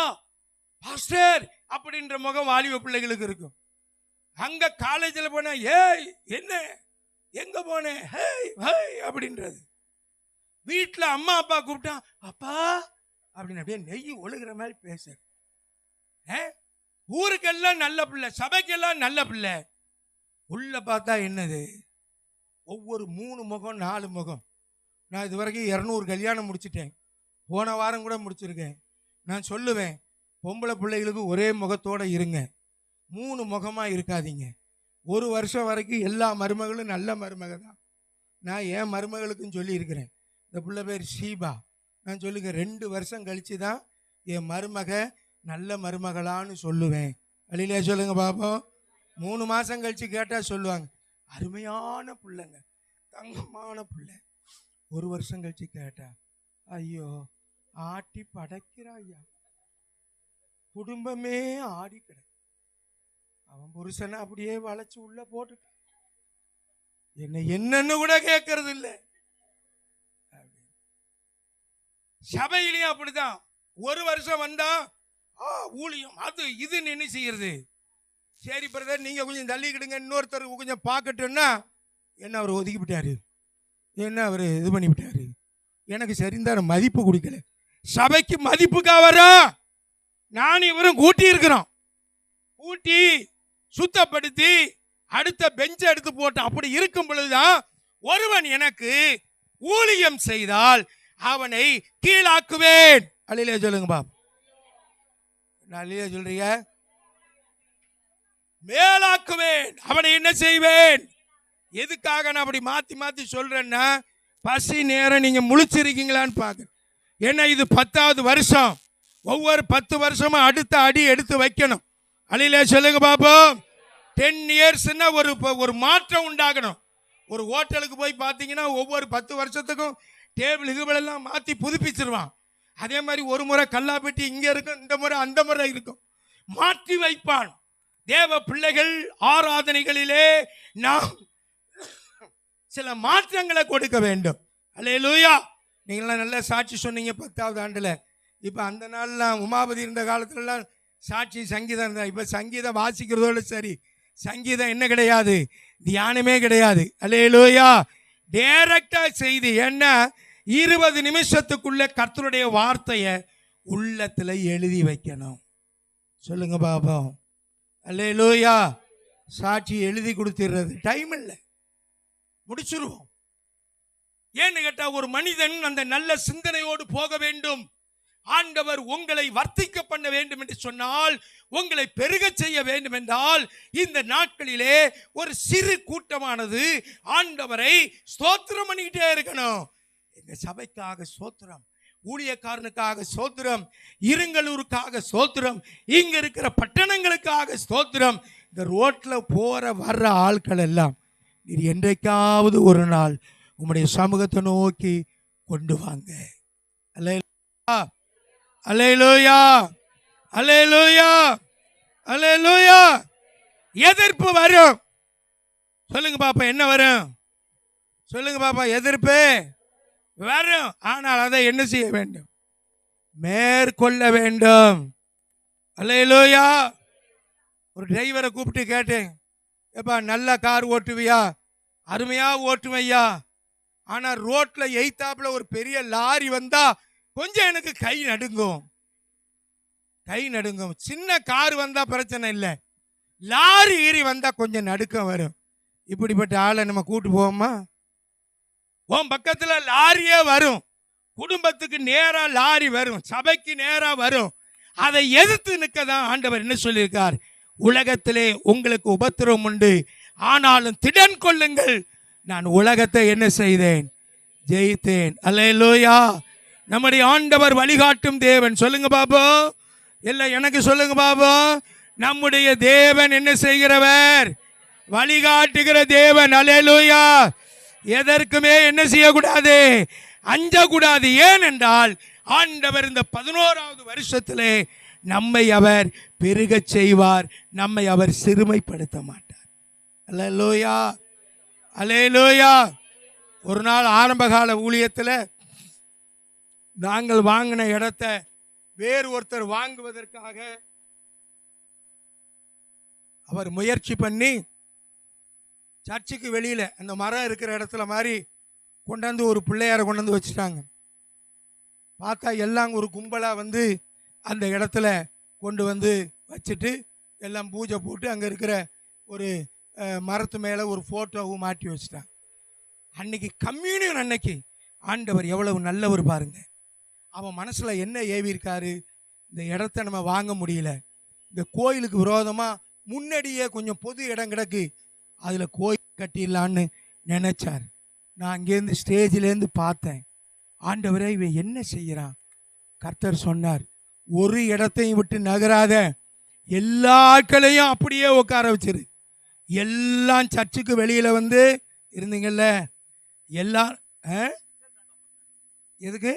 பாஸ்டர் அப்படின்ற முகம் வாலிப பிள்ளைகளுக்கு இருக்கும். அங்க காலேஜில் போனா ஏய் என்ன எங்க போனேன் ஹேய் ஹேய் அப்படின்றது. வீட்டில் அம்மா அப்பா கூப்பிட்டா அப்பா அப்படின்னு அப்படியே நெய் ஒழுகிற மாதிரி பேச. ஊருக்கெல்லாம் நல்ல பிள்ளை, சபைக்கெல்லாம் நல்ல பிள்ளை. உள்ள பார்த்தா என்னது, ஒவ்வொரு 3 முகம் 4 முகம். நான் இது வரைக்கும் 200 கல்யாணம் முடிச்சிட்டேன். போன வாரம் கூட முடிச்சிருக்கேன். நான் சொல்லுவேன், பொம்பளை பிள்ளைகளுக்கு ஒரே முகத்தோடு இருங்க, 3 முகமாக இருக்காதீங்க. 1 வருஷம் வரைக்கும் எல்லா மருமகளும் நல்ல மருமக தான். நான் என் மருமகளுக்கும் சொல்லியிருக்கிறேன். இந்த பிள்ளை பேர் ஷீபா. நான் சொல்லுங்க 2 வருஷம் கழித்து தான் என் மருமக நல்ல மருமகளான்னு சொல்லுவேன். வழியிலே சொல்லுங்க பாப்போம். 3 மாதம் கழித்து கேட்டால் சொல்லுவாங்க அருமையான பிள்ளைங்க, தங்கமான பிள்ளை. 1 வருஷம் கழித்து கேட்டா ஐயோ ஆட்டி படைக்கிறா ஐயா, குடும்பமே ஆடி கிடக்கு. அவன் புருஷனை அப்படியே வளைச்சு உள்ள போட்டுட்டான், என்னன்னு கூட கேட்கறது இல்லை. சபையிலையும் அப்படிதான். 1 வருஷம் வந்தா ஊழியம் அது இது என்ன செய்யறது, சரி பிரதர் நீங்க கொஞ்சம் தள்ளிக்கிடுங்க, இன்னொருத்தர் கொஞ்சம் பார்க்கட்டுன்னா என்ன அவர் ஒதுக்கிவிட்டாரு, என்ன அவர் இது பண்ணிவிட்டாரு. எனக்கு சரிந்தார மதிப்பு கொடுக்கல. சபைக்கு மதிப்புக்கா வரா, நான் இவரும் கூட்டி இருக்கிறோம், கூட்டி சுத்தப்படுத்தி அடுத்த பெஞ்சை எடுத்து போட்டேன். அப்படி இருக்கும் பொழுதுதான் ஒருவன் எனக்கு ஊழியம் செய்தால் அவனை கீழாக்குவேன். அல்லேலூயா சொல்லுங்க பாப். அல்லேலூயா சொல்றீங்க? மேலாக்குவேன். அவனை என்ன செய்வேன்? எதுக்காக நான் அப்படி மாத்தி மாத்தி சொல்றேன்னா, பசி நேரம் நீங்க முழிச்சிருக்கீங்களான்னு பாக்குறேன். ஏன்னா இது 10வது வருஷம். ஒவ்வொரு 10 வருஷமும் அடுத்த அடி எடுத்து வைக்கணும். அல்லேலூயா சொல்லுங்க பாப்போம். 10 இயர்ஸ்னா ஒரு மாற்றம் உண்டாகணும். ஒரு ஹோட்டலுக்கு போய் பார்த்தீங்கன்னா ஒவ்வொரு 10 வருஷத்துக்கும் டேபிள் இதுகளெல்லாம் மாற்றி புதுப்பிச்சிருவான். அதே மாதிரி ஒரு முறை கல்லாப்பெட்டி இங்கே இருக்கும், இந்த முறை அந்த முறை இருக்கும், மாற்றி வைப்பான். தேவ பிள்ளைகள் ஆராதனைகளிலே நாம் சில மாற்றங்களை கொடுக்க வேண்டும். அல்லேலூயா. நீங்களாம் நல்ல சாட்சி சொன்னீங்க 10வது ஆண்டில். இப்போ அந்த நாள்லாம் உமாபதி இருந்த காலத்துலலாம் சாட்சி சங்கீதம் இருந்தா. இப்போ சங்கீதம் வாசிக்கிறதோடு சரி, சங்கீதம் என்ன கிடையாது, தியானமே கிடையாது. அல்லேலூயா. டைரக்டா செய்தி. என்ன 20 நிமிஷத்துக்குள்ள கர்த்தருடைய வார்த்தையை உள்ளத்துல எழுதி வைக்கணும். சொல்லுங்க பாபா. அல்லேலூயா. சாட்சி எழுதி கொடுத்துடுறது டைம் இல்லை, முடிச்சிருவோம். ஏன்னு கேட்டா ஒரு மனிதன் அந்த நல்ல சிந்தனையோடு போக வேண்டும். ஆண்டவர் உங்களை வர்த்திக்க பண்ண வேண்டும் என்று சொன்னால், உங்களை பெருக செய்ய வேண்டும் என்றால், இந்த நாட்களிலே ஒரு சிறு கூட்டமானது ஆண்டவரை ஸ்தோத்திரம் பண்ணிக்கிட்டே இருக்கணும். எங்க சபைக்காக ஸ்தோத்திரம், ஊழியக்காரனுக்காக ஸ்தோத்திரம், இருங்கலூருக்காக ஸ்தோத்திரம், இங்க இருக்கிற பட்டணங்களுக்காக ஸ்தோத்திரம். இந்த ரோட்ல போற வர்ற ஆட்கள் எல்லாம் நீர் என்றைக்காவது ஒரு நாள் உம்முடைய சமூகத்தை நோக்கி கொண்டு வாங்க. அல்லேலூயா, அல்லேலூயா, அல்லேலூயா, அல்லேலூயா. எதிர்ப்பு வரும். சொல்லுங்க பாப்பா, என்ன வரும்? சொல்லுங்க பாப்பா. எதிர்ப்பு வரும். ஆனால் அதை என்ன செய்ய வேண்டும்? மேற்கொள்ள வேண்டும். அல்லேலூயா. ஒரு டிரைவரை கூப்பிட்டு கேட்டேன், ஏப்பா நல்ல கார் ஓட்டுவியா? அருமையா ஓட்டுவையா, ஆனா ரோட்ல எய்த்தாப்புல ஒரு பெரிய லாரி வந்தா கொஞ்சம் எனக்கு கை நடுங்கும். கை நடுங்கும். சின்ன கார் வந்தா பிரச்சனை இல்லை, லாரி ஏறி வந்தா கொஞ்சம் நடுக்கம் வரும். இப்படிப்பட்ட ஆளை நம்ம கூட்டு போவோமா? உன் பக்கத்துல லாரியே வரும், குடும்பத்துக்கு நேரா லாரி வரும், சபைக்கு நேரா வரும். அதை எதிர்த்து நிற்க தான் ஆண்டவர் என்ன சொல்லியிருக்கார்? உலகத்திலே உங்களுக்கு உபத்திரவம் உண்டு, ஆனாலும் திடன் கொள்ளுங்கள், நான் உலகத்தை என்ன செய்தேன்? ஜெயித்தேன். அல்லேலூயா. நம்முடைய ஆண்டவர் வழிகாட்டும் தேவன். சொல்லுங்க பாபா. இல்லை எனக்கு சொல்லுங்க பாபா. நம்முடைய தேவன் என்ன செய்கிறவர்? வழிகாட்டுகிற தேவன். அல்லேலூயா. எதற்குமே என்ன செய்யக்கூடாது? அஞ்சக்கூடாது. ஏனென்றால் ஆண்டவர் இந்த 11வது வருஷத்திலே நம்மை அவர் பெருக செய்வார், நம்மை அவர் சிறுமைப்படுத்த மாட்டார். அல்லேலூயா, அல்லேலூயா. ஒரு நாள் ஆரம்பகால ஊழியத்தில் நாங்கள் வாங்கின இடத்த வேறு ஒருத்தர் வாங்குவதற்காக அவர் முயற்சி பண்ணி சர்ச்சுக்கு வெளியில் அந்த மரம் இருக்கிற இடத்துல மாதிரி கொண்டாந்து ஒரு பிள்ளையாரை கொண்டாந்து வச்சுட்டாங்க. பார்த்தா எல்லாம் ஒரு கும்பலாக வந்து அந்த இடத்துல கொண்டு வந்து வச்சுட்டு எல்லாம் பூஜை போட்டு அங்கே இருக்கிற ஒரு மரத்து மேலே ஒரு ஃபோட்டோவும் மாட்டி வச்சுட்டாங்க. அன்னைக்கு கம்யூனியன் அன்னைக்கு ஆண்டவர் எவ்வளவு நல்லவர் பாருங்க. அவன் மனசில் என்ன ஏவிருக்காரு? இந்த இடத்த நம்ம வாங்க முடியல, இந்த கோயிலுக்கு விரோதமாக முன்னாடியே கொஞ்சம் பொது இடம் கிடக்கு, அதில் கோயில் கட்டிடலான்னு நினைச்சார். நான் அங்கேருந்து ஸ்டேஜிலேருந்து பார்த்தேன், ஆண்டவரே இவன் என்ன செய்கிறான்? கர்த்தர் சொன்னார், ஒரு இடத்தையும் விட்டு நகராத, எல்லா ஆட்களையும் அப்படியே உட்கார வச்சிரு. எல்லாம் சர்ச்சுக்கு வெளியில் வந்து இருந்தீங்கல்ல, எல்லா எதுக்கு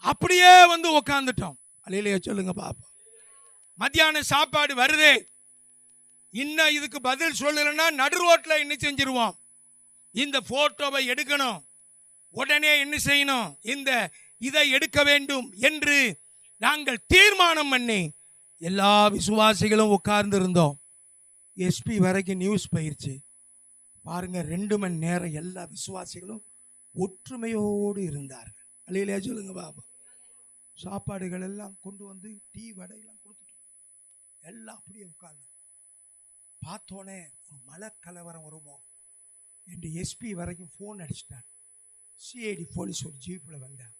அப்படியே வந்து உட்காந்துட்டோம். அல்லேலூயா சொல்லுங்க பாப்பா. மத்தியான சாப்பாடு வருது, இன்னும் இதுக்கு பதில் சொல்லலைன்னா நடு ரோட்ல என்ன செஞ்சிருவோம்? இந்த போட்டோவை எடுக்கணும், உடனே என்ன செய்யணும்? இதை எடுக்க வேண்டும் என்று நாங்கள் தீர்மானம் பண்ணி எல்லா விசுவாசிகளும் உட்கார்ந்து இருந்தோம். எஸ்பி வரைக்கும் நியூஸ் போயிருச்சு பாருங்க. 2 மணி நேரம் எல்லா விசுவாசிகளும் ஒற்றுமையோடு இருந்தார்கள். அல்லேலூயா சொல்லுங்க பாபா. சாப்பாடுகள் எல்லாம் கொண்டு வந்து டீ வடையெல்லாம் கொடுத்துட்டோம். எல்லாம் அப்படியே உட்கார்ந்து பார்த்தோன்னே ஒரு மலை கலவரம் வருமோ என்று எஸ்பி வரைக்கும் ஃபோன் அடிச்சிட்டான். சிஐடி போலீஸ் ஒரு ஜீப்பில் வந்தாங்க.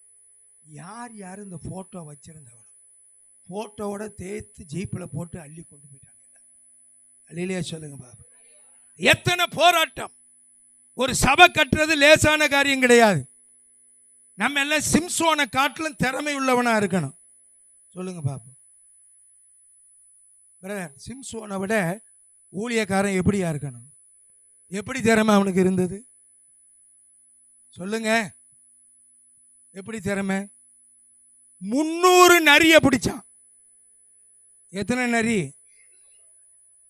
யார் யார் இந்த ஃபோட்டோ வச்சுருந்தவளோ ஃபோட்டோவோட தேய்த்து ஜீப்பில் போட்டு அள்ளி கொண்டு போயிட்டாங்க. அல்லேலூயா சொல்லுங்க பாபா. எத்தனை போராட்டம்! ஒரு சபை கட்டுறது லேசான காரியம் கிடையாது. நம்ம எல்லாம் சிம்சோனை காட்டிலும் திறமை உள்ளவனா இருக்கணும். சொல்லுங்க பாப்பா. பிரதர், சிம்சோனை விட ஊழியக்காரன் எப்படியா இருக்கணும்? எப்படி திறமை அவனுக்கு இருந்தது? சொல்லுங்க, எப்படி திறமை? 300 நரிய பிடிச்சான். எத்தனை நரி?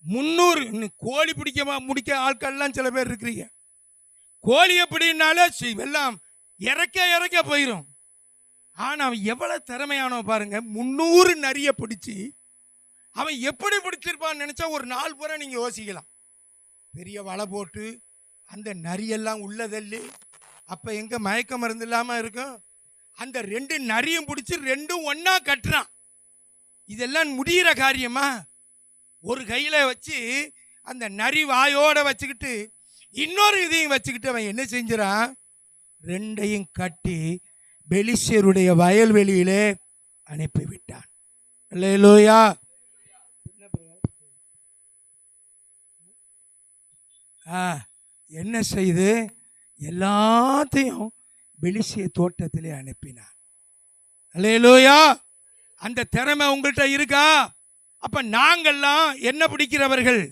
300. கோழி முடிக்க ஆட்கள்லாம் சில பேர் இருக்கிறீங்க. கோழி எப்படின்னாலே எல்லாம் இறக்க போயிடும். ஆனா அவன் எவ்வளவு திறமையானவன் பாருங்க. 300 நரிய பிடிச்சி அவன் எப்படி பிடிச்சிருப்பான்னு நினைச்சா ஒரு நாள் பூரா நீங்க யோசிக்கலாம். பெரிய வலை போட்டு அந்த நரியெல்லாம் உள்ளதல்லி, அப்ப எங்க மயக்க மருந்து இல்லாம இருக்கும். அந்த 2 நரியும் பிடிச்சி 2 ஒன்னா கட்டுறான். இதெல்லாம் முடிகிற காரியமா? ஒரு கையில வச்சு அந்த நரி வாயோட வச்சுக்கிட்டு இன்னொரு இதையும் வச்சுக்கிட்டு அவன் என்ன செஞ்சான்? 2ஐயும் கட்டி பெலிஸ்தருடைய வயல்வெளியிலே அனுப்பிவிட்டான். அல்லேலூயா. என்ன செய்து எல்லாத்தையும் பெலிஸ்திய தோட்டத்திலே அனுப்பினான். அல்லேலூயா. அந்த திறமை உங்கள்கிட்ட இருக்கா? அப்ப நாங்கள்லாம் என்ன பிடிக்கிறவர்கள்?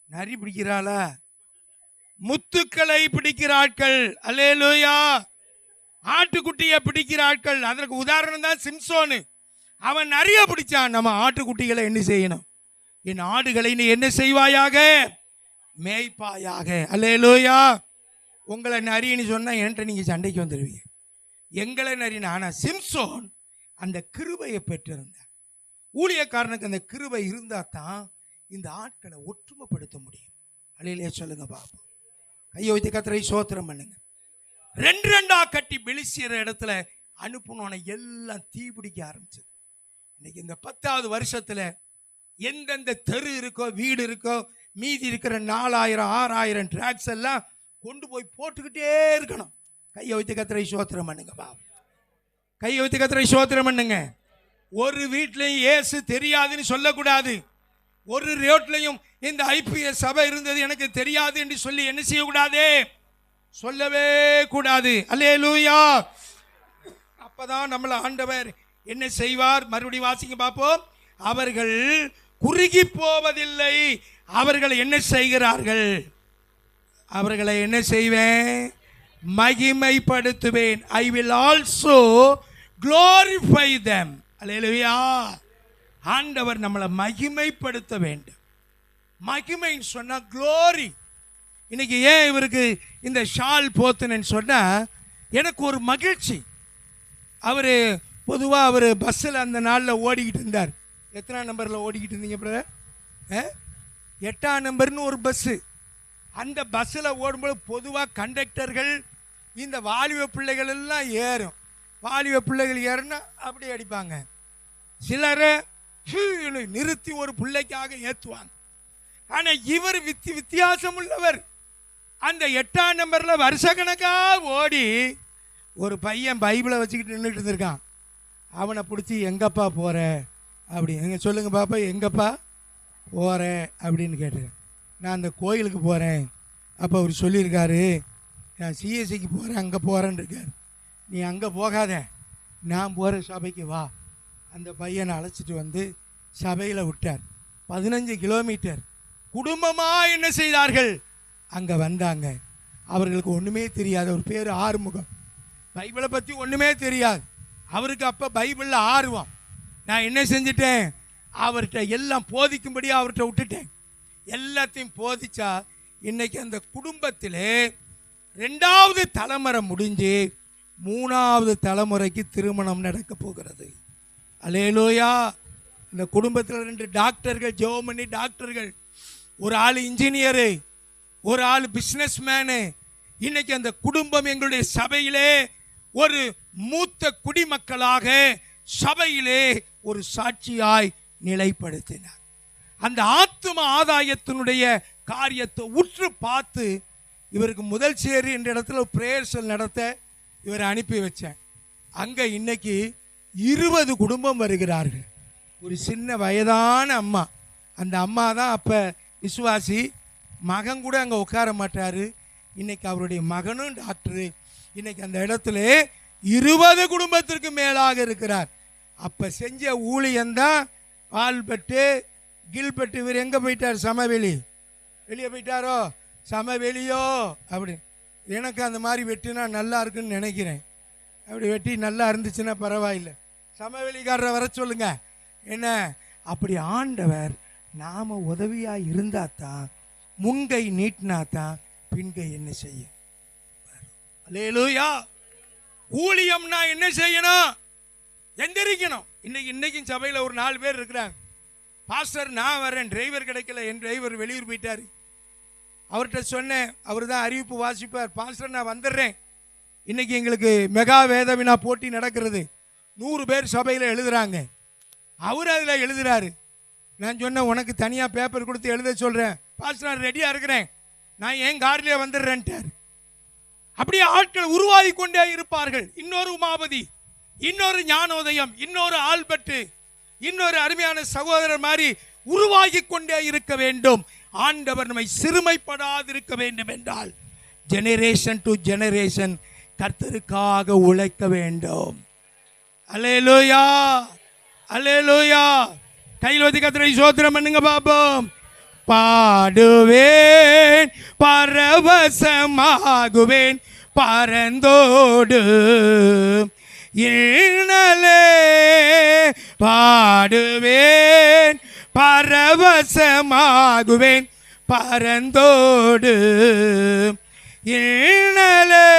நரி பிடிக்கிறாளா? முத்துக்களை பிடிக்கிற ஆட்கள். அல்லேலூயா. ஆட்டுக்குட்டியை பிடிக்கிற ஆட்கள். அதற்கு உதாரணம் தான் சிம்சோனு. அவன் நிறைய பிடிச்சான். நம்ம ஆட்டுக்குட்டிகளை என்ன செய்யணும்? என் ஆடுகளை நீ என்ன செய்வாயாக? மேய்ப்பாயாக. அல்லேலூயா. உங்களை நரின்னு சொன்னா என்கிட்ட நீங்க சண்டைக்கு வந்துடுவீங்க. எங்களை நரின்னு. ஆனா சிம்சோன் அந்த கிருபையை பெற்றிருந்தார். ஊழியக்காரனுக்கு அந்த கிருபை இருந்தா தான் இந்த ஆட்களை ஒற்றுமைப்படுத்த முடியும். அல்லேலூயா சொல்லுங்க பாப்போம். கையை வைத்து கர்த்தரை ஸ்தோத்திரம் பண்ணுங்க. 2 கட்டி பெலிஸ்தியர் இடத்துல அனுப்புனோன எல்லாம் தீபிடிக்க ஆரம்பிச்சது. இன்னைக்கு இந்த 10வது வருஷத்துல எந்தெந்த தெரு இருக்கோ, வீடு இருக்கோ, மீதி இருக்கிற 4000 6000 டிராக்ஸ் எல்லாம் கொண்டு போய் போட்டுக்கிட்டே இருக்கணும். கையை வைத்து கர்த்தரை ஸ்தோத்திரம் பண்ணுங்க பாப்போம். கையை வைத்து கர்த்தரை ஸ்தோத்திரம் பண்ணுங்க. ஒரு வீட்லையும் இயேசு தெரியாதுன்னு சொல்லக்கூடாது. ஒரு ரோட்லையும் இந்த ஐபிஎஸ் சபை இருந்தது எனக்கு தெரியாது என்று சொல்லி என்ன செய்யக்கூடாது? சொல்லவே கூடாது. அல்லேலூயா. அப்பதான் நம்மள ஆண்டவர் என்ன செய்வார்? மறுபடியும் வாசிங்க பார்ப்போம். அவர்கள் குறுகி போவதில்லை. அவர்கள் என்ன செய்கிறார்கள்? அவர்களை என்ன செய்வேன்? மகிமைப்படுத்துவேன். I will also glorify them. அல்லேலூயா. ஆண்டவர் நம்மளை மகிமைப்படுத்த வேண்டும். மகிமைன்னு சொன்னா க்ளோரி. இன்னைக்கு ஏன் இவருக்கு இந்த ஷால் போத்துனேன்னு சொன்னா எனக்கு ஒரு மகிழ்ச்சி. அவரு பொதுவா அவர் பஸ்ஸில் அந்த நாளில் ஓடிக்கிட்டு இருந்தார். எத்தனாம் நம்பரில் ஓடிக்கிட்டு இருந்தீங்க பிரதர்? 8ஆம் நம்பர்னு ஒரு பஸ்ஸு. அந்த பஸ்ஸில் ஓடும்போது பொதுவாக கண்டக்டர்கள் இந்த வாலிப பிள்ளைகள் எல்லாம் ஏறும். வாலிப பிள்ளைகள் ஏறுனா அப்படி அடிப்பாங்க. சிலரை நிறுத்தி ஒரு பிள்ளைக்காக ஏற்றுவாங்க. ஆனால் இவர் வித்தியாசம் உள்ளவர். அந்த 8ஆம் நம்பரில் வருஷக்கணக்காக ஓடி ஒரு பையன் பைபிளை வச்சுக்கிட்டு நின்றுட்டு இருந்திருக்கான். அவனை பிடிச்சி எங்கப்பா போகிற அப்படி, எங்க சொல்லுங்க பாப்பா, எங்கப்பா போகிற அப்படின்னு கேட்டேன். நான் அந்த கோயிலுக்கு போகிறேன். அப்போ அவர் சொல்லியிருக்காரு, நான் சிஎஸ்சிக்கு போகிறேன், அங்கே போகிறேன்னு இருக்கார். நீ அங்கே போகாத, நான் போகிற சபைக்கு வா. அந்த பையனை அழைச்சிட்டு வந்து சபையில் விட்டார். 15 கிலோமீட்டர் குடும்பமாக என்ன செய்தார்கள்? அங்கே வந்தாங்க. அவர்களுக்கு ஒன்றுமே தெரியாது. ஒரு பேர் ஆறுமுகம். பைபிளை பற்றி ஒன்றுமே தெரியாது. அவருக்கு அப்போ பைபிளில் ஆர்வம். நான் என்ன செஞ்சிட்டேன்? அவர்கிட்ட எல்லாம் போதிக்கும்படி அவர்கிட்ட விட்டுட்டேன். எல்லாத்தையும் போதிச்சா இன்னைக்கு அந்த குடும்பத்திலே 2வது தலைமுறை முடிஞ்சு 3வது தலைமுறைக்கு திருமணம் நடக்க போகிறது. அல்லேலூயா. இந்த குடும்பத்தில் 2 டாக்டர்கள், ஜெர்மனி டாக்டர்கள், ஒரு ஆள் இன்ஜினியரு, ஒரு ஆள் பிஸ்னஸ் மேனு. இன்னைக்கு அந்த குடும்பம் எங்களுடைய சபையிலே ஒரு மூத்த குடிமக்களாக சபையிலே ஒரு சாட்சியாய் நிலைப்படுத்தினார். அந்த ஆத்தும ஆதாயத்தினுடைய காரியத்தை உற்று பார்த்து இவருக்கு முதல் சேரி என்ற இடத்துல பிரேயர்ஸல் நடத்த இவரை அனுப்பி வச்சேன். அங்கே இன்னைக்கு 20 குடும்பம் வருகிறார்கள். ஒரு சின்ன வயதான அம்மா, அந்த அம்மா தான் அப்போ விசுவாசி, மகன் கூட அங்கே உட்கார மாட்டார். இன்னைக்கு அவருடைய மகனும் டாக்டரு. இன்னைக்கு அந்த இடத்துல 20 குடும்பத்திற்கு மேலாக இருக்கிறார். அப்போ செஞ்ச ஊழியந்தான் ஆல்பட்டு கில்பட்டு. இவர் எங்கே போயிட்டார்? சமவெளி. வெளியே போயிட்டாரோ? சமவெளியோ அப்படி. எனக்கு அந்த மாதிரி வெட்டினா நல்லா இருக்குன்னு நினைக்கிறேன். அப்படி வெட்டி நல்லா இருந்துச்சுன்னா பரவாயில்லை. சமவெளிக்காரரை வர சொல்லுங்க. என்ன அப்படி ஆண்டவர் நாம் உதவியாக இருந்தால் தான், முன்கை நீட்டினா தான் பின்கை என்ன செய்யும். அல்லேலூயா. ஊழியம்னா என்ன செய்யணும்? எந்திரிக்கணும். இன்னைக்கும் சபையில் ஒரு 4 பேர் இருக்கிறாங்க. பாஸ்டர் நான் வரேன், டிரைவர் கிடைக்கல, என் டிரைவர் வெளியூர் போயிட்டார். அவர்கிட்ட சொன்னேன், அவர் தான் அறிவிப்பு வாசிப்பார். பாஸ்டர் நான் வந்துடுறேன். இன்னைக்கு எங்களுக்கு மெகா வேத வினா போட்டி நடக்கிறது. 100 பேர் சபையில் எழுதுறாங்க. அவர் அதில் எழுதுறாரு. நான் சொன்னேன், உனக்கு தனியாக பேப்பர் கொடுத்து எழுத சொல்கிறேன். பாஸ்டர் நான் ரெடியாக இருக்கிறேன், நான் என் கார்லேயே வந்துடுறேன்ட்டார். அப்படியே ஆட்கள் உருவாகி கொண்டே இருப்பார்கள். இன்னொரு உமாபதி, இன்னொரு ஞானோதயம், இன்னொரு ஆல்பட்டு, இன்னொரு அருமையான சகோதரர் மாதிரி உருவாகி கொண்டே இருக்க வேண்டும். ஆண்டவர் நம்மை சிறுமைப்படாதிருக்க வேண்டும் என்றால் ஜெனரேஷன் டு ஜெனரேஷன் கர்த்தருக்காக உழைக்க வேண்டும். அல்லேலூயா, அல்லேலூயா. கையில் வச்சு கர்த்தரை ஸ்தோத்திரம் பண்ணுங்க பாப்போம். பாடுவேன், பரவசமாகுவேன், பரந்தோடு இனலே. பாடுவேன், பரவசமாகுவேன், பரந்தோடு இனலே.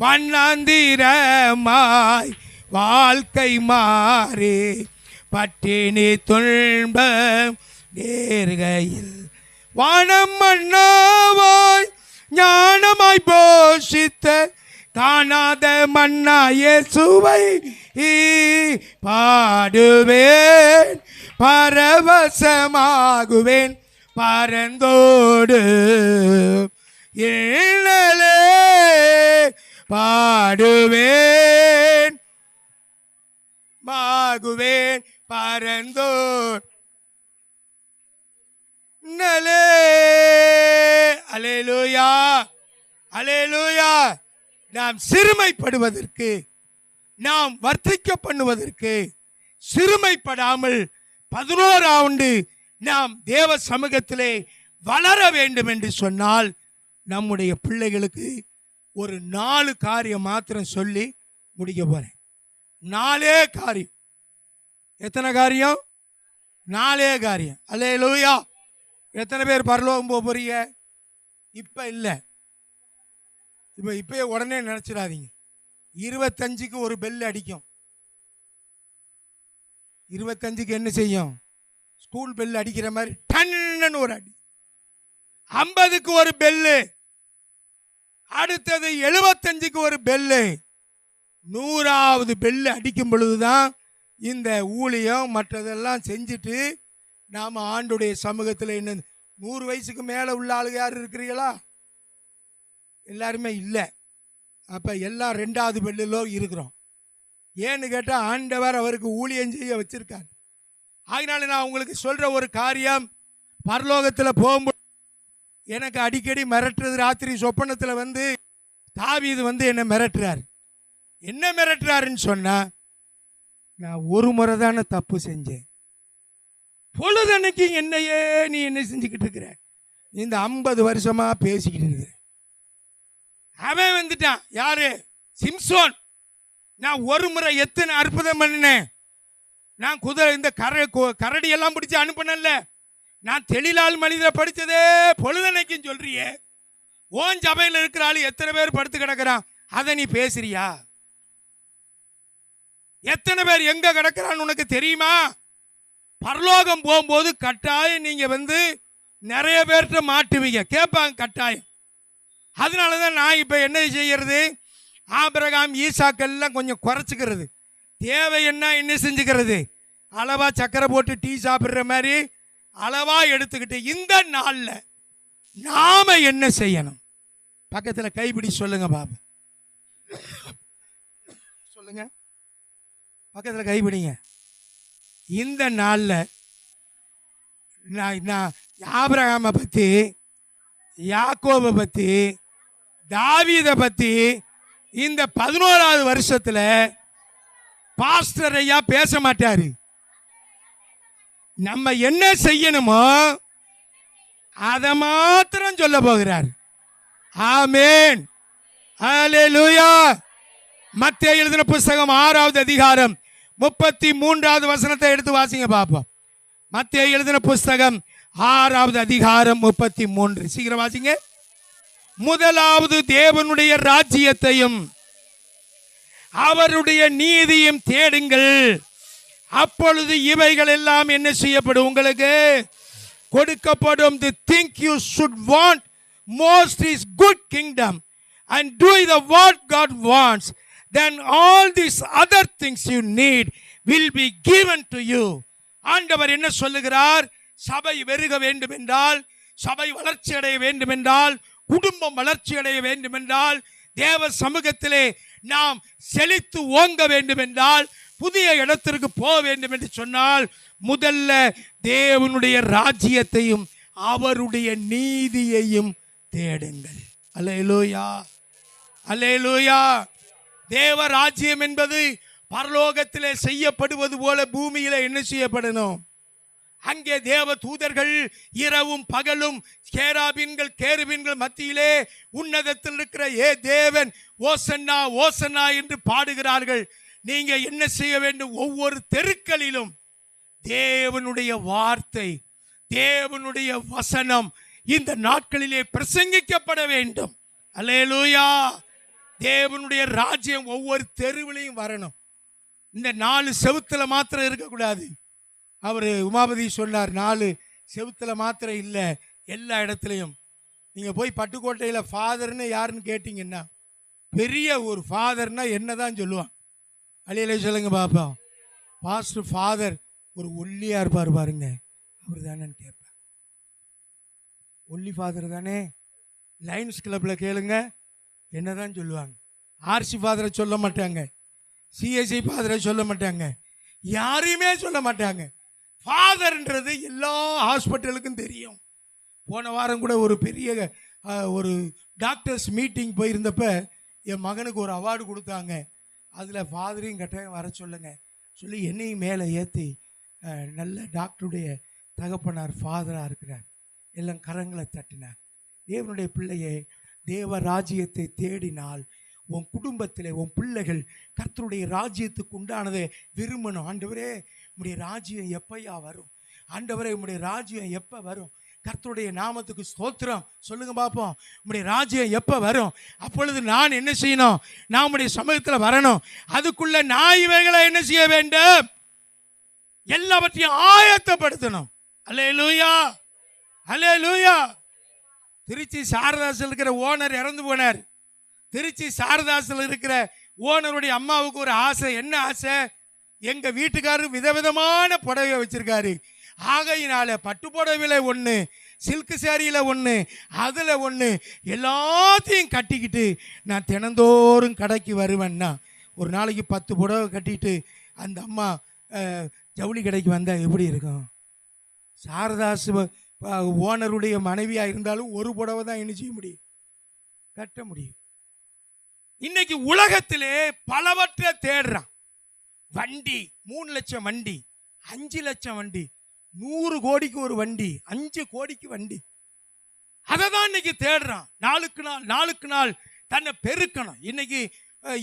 வண்ணாந்திரமாய் வாழ்க்கை மாறி பட்டினி துன்பம் நேர்கையில் வானம் மன்னாவாய் ஞானமாய் போஷித்த காணாத மன்னா இயேசுவை பாடுவேன், பரவசமாகுவேன், பரந்தோடு இனலே. பாடுவேன், மாகுவேன், பரந்தோடு நலே. அல்லேலூயா, அல்லேலூயா. நாம் சிறுமைப்படுவதற்கு, நாம் வர்த்திக்க பண்ணுவதற்கு, சிறுமைப்படாமல் 11 ஆண்டு நாம் தேவ சமூகத்திலே வளர வேண்டும் என்று சொன்னால், நம்முடைய பிள்ளைகளுக்கு ஒரு 4 காரியம் மாத்திரம் சொல்லி முடிக்க போறேன். 4 காரியம். எத்தனை காரியம்? 4 காரியம். அல்லேலூயா. எத்தனை பேர் பரலோகம் போறீங்க? இப்ப இல்லை, இப்பயே உடனே நினைச்சிடாதீங்க. 25க்கு ஒரு பெல் அடிக்கும். 25க்கு என்ன செய்யும்? ஸ்கூல் பெல் அடிக்கிற மாதிரி டன்னு ஒரு அடி. 50க்கு ஒரு பெல்லு, அடுத்தது 75க்கு ஒரு பெல்லு. 100வது பெல்லு அடிக்கும் பொழுதுதான் இந்த ஊழியம் மற்றதெல்லாம் செஞ்சுட்டு நாம் ஆண்டுடைய சமூகத்தில். என்ன 100 வயசுக்கு மேலே உள்ள ஆளுங்க யார் இருக்கிறீங்களா? எல்லாருமே இல்லை. அப்போ எல்லாம் 2வது பெல்லிலோ இருக்கிறோம். ஏன்னு கேட்டால் ஆண்டவர் அவருக்கு ஊழியம் செய்ய வச்சிருக்கார். அதனால நான் உங்களுக்கு சொல்கிற ஒரு காரியம், பரலோகத்தில் போகும்போது எனக்கு அடிக்கடி மிரட்டுறது. ராத்திரி சொப்பனத்தில் வந்து தாவீது வந்து என்னை மிரட்டுறார். என்ன மிரட்டுறாருன்னு சொன்னால், நான் ஒரு முறை தானே தப்பு செஞ்சேன், பொழுதன்னைக்கு என்னையே நீ என்ன செஞ்சுக்கிட்டு இருக்கிற, இந்த 50 வருஷமா பேசிக்கிட்டு இருக்கிற. அவன் வந்துட்டான். யாரு? சிம்சோன். நான் ஒரு முறை எத்தனை அற்புதம் பண்ணினேன். நான் குதிரை இந்த கரடி எல்லாம் பிடிச்சு அனுப்பினல்ல. நான் தெளிலால் மனிதரை படித்ததே பொழுதனைக்கும் சொல்றியே. ஓன் சபையில் இருக்கிற ஆளு எத்தனை பேர் படுத்து கிடக்கிறான், அதை நீ பேசுறியா? எத்தனை பேர் எங்க கிடக்கிறான்னு உனக்கு தெரியுமா? பரலோகம் போகும்போது கட்டாயம் நீங்க வந்து நிறைய பேர்கிட்ட மாட்டுவீங்க, கேட்பாங்க கட்டாயம். அதனாலதான் நான் இப்ப என்ன செய்யறது, ஆபிரகாம் ஈசாக்கெல்லாம் கொஞ்சம் குறைச்சிக்கிறது. தேவை என்ன செஞ்சுக்கிறது, அளவா சக்கரை போட்டு டீ சாப்பிட்ற மாதிரி அளவா எடுத்துக்கிட்டு இந்த நாள்ல நாம என்ன செய்யணும்? பக்கத்துல கைப்பிடி சொல்லுங்க பாபா, சொல்லுங்க, பக்கத்துல கைப்பிடிங்க. இந்த நாள்ல நான் ஆபிரகாமை பத்தி, யாக்கோபை பத்தி, தாவீதை பத்தி இந்த 11வது வருஷத்துல பாஸ்டர் ஐயா பேச மாட்டாரு. நம்ம என்ன செய்யணுமோ அதை மாத்திரம் சொல்ல போகிறார். ஆமென், ஹல்லேலூயா. மத்தேயு எழுதின புஸ்தகம் 6வது அதிகாரம் 33வது வசனத்தை எடுத்து வாசிங்க பாப்போம். மத்தேயு எழுதின புஸ்தகம் 6வது அதிகாரம் 33, சீக்கிரம் வாசிங்க. முதலாவது தேவனுடைய ராஜ்யத்தையும் அவருடைய நீதியும் தேடுங்கள், அப்பொழுது இவைகள் எல்லாம் என்ன செய்யப்படும்? உங்களுக்கு கொடுக்கப்படும். The thing you should want most is good kingdom and do the what God wants, then all these other things you need will be given to you. ஆண்டவர் என்ன சொல்லுகிறார்? சபை பெருக வேண்டும் என்றால், சபை வளர்ச்சி அடைய வேண்டும் என்றால், குடும்பம் வளர்ச்சி அடைய வேண்டும் என்றால், தேவ சமூகத்திலே நாம் செழித்து ஓங்க வேண்டும் என்றால், புதிய இடத்திற்கு போக வேண்டும் என்று சொன்னால், முதல்ல தேவனுடைய ராஜ்யத்தையும் அவருடைய நீதியையும் தேடுங்கள். அல்லேலூயா, அல்லேலூயா. தேவ ராஜ்யம் என்பது பரலோகத்திலே செய்யப்படுவது போல பூமியில என்ன செய்யப்படணும்? அங்கே தேவ தூதர்கள் இரவும் பகலும் கேராபீன்கள் கேருபீன்கள் மத்தியிலே உன்னதத்தில் இருக்கிற ஏ தேவன் ஓசன்னா ஓசன்னா என்று பாடுகிறார்கள். நீங்க என்ன செய்ய வேண்டும்? ஒவ்வொரு தெருக்களிலும் தேவனுடைய வார்த்தை, தேவனுடைய வசனம் இந்த நாட்களிலே பிரசங்கிக்கப்பட வேண்டும். அல்லேலூயா. தேவனுடைய ராஜ்யம் ஒவ்வொரு தெருவிலையும் வரணும். இந்த 4 செவுத்துல மாத்திரம் இருக்கக்கூடாது. அவர் உமாபதி சொன்னார், 4 செவுத்துல மாத்திரம் இல்லை, எல்லா இடத்துலையும். நீங்க போய் பட்டுக்கோட்டையில் ஃபாதர்னு யாருன்னு கேட்டீங்கன்னா, பெரிய ஒரு ஃபாதர்னா என்னதான் சொல்லுவான்? அழியலை சொல்லுங்க பாப்பா. பாஸ்டர் ஃபாதர் ஒரு ஒல்லியா இருப்பார் பாருங்க, அவர் தானே கேட்பேன். ஒல்லி ஃபாதர் தானே? லைன்ஸ் கிளப்ல கேளுங்க, என்னதான் சொல்லுவாங்க? ஆர்சி ஃபாதரை சொல்ல மாட்டாங்க, சிஎஸ்ஐ ஃபாதரை சொல்ல மாட்டாங்க, யாரையுமே சொல்ல மாட்டாங்க. ஃபாதர்ன்றது எல்லா ஹாஸ்பிட்டலுக்கும் தெரியும். போன வாரம் கூட ஒரு பெரிய ஒரு டாக்டர்ஸ் மீட்டிங் போயிருந்தப்ப என் மகனுக்கு ஒரு அவார்டு கொடுத்தாங்க. அதில் ஃபாதரையும் கட்டாயம் வர சொல்லுங்க சொல்லி என்னையும் மேலே ஏற்றி, நல்ல டாக்டருடைய தகப்பனார் ஃபாதராக இருக்கிறார், எல்லாம் கரங்களை தட்டினார். தேவனுடைய பிள்ளையை, தேவ ராஜ்யத்தை தேடினால் உன் குடும்பத்தில் உன் பிள்ளைகள் கர்த்தருடைய ராஜ்யத்துக்கு உண்டானதை விரும்பணும். ஆண்டவரே உம்முடைய ராஜ்யம் எப்பையா வரும்? ஆண்டவரே உம்முடைய ராஜ்யம் எப்போ வரும்? கர்த்தருடைய நாமத்துக்கு ஸ்தோத்திரம் சொல்லுங்க பார்ப்போம். உம்முடைய ராஜ்யம் எப்போ வரும்? அப்பொழுது நான் என்ன செய்யணும்? நான் உம்முடைய சமூகத்தில் வரணும். அதுக்குள்ள நான் இவைகளை என்ன செய்ய வேண்டும்? எல்லாவற்றையும் ஆயத்தப்படுத்தணும். அல்லேலூயா, அல்லேலூயா. திருச்சி சாரதாசில் இருக்கிற ஓனர் இறந்து போனார். திருச்சி சாரதாசில் இருக்கிற ஓனருடைய அம்மாவுக்கு ஒரு ஆசை. என்ன ஆசை? எங்க வீட்டுக்காரர் விதவிதமான புடவை வச்சிருக்காரு, ஆகையினால பட்டு புடவையில ஒன்று, சில்க் சேரியில ஒன்று, அதில் ஒன்று, எல்லாத்தையும் கட்டிக்கிட்டு நான் தினந்தோறும் கடைக்கு வருவேன்னா, ஒரு நாளைக்கு 10 புடவை கட்டிட்டு அந்த அம்மா ஜவுளி கடைக்கு வந்தால் எப்படி இருக்கும்? சாரதாஸ் ஓனருடைய மனைவியாக இருந்தாலும் ஒரு புடவை தான் என்ன செய்ய முடியும்? கட்ட முடியும். இன்னைக்கு உலகத்திலே பலவற்றை தேடுறான். வண்டி 3 லட்சம் வண்டி, 5 லட்சம் வண்டி, 100 கோடிக்கு ஒரு வண்டி, 5 கோடிக்கு வண்டி. அதை தான் இன்னைக்கு தேடுறான். நாளுக்கு நாள் தன்னை பெருக்கணும். இன்னைக்கு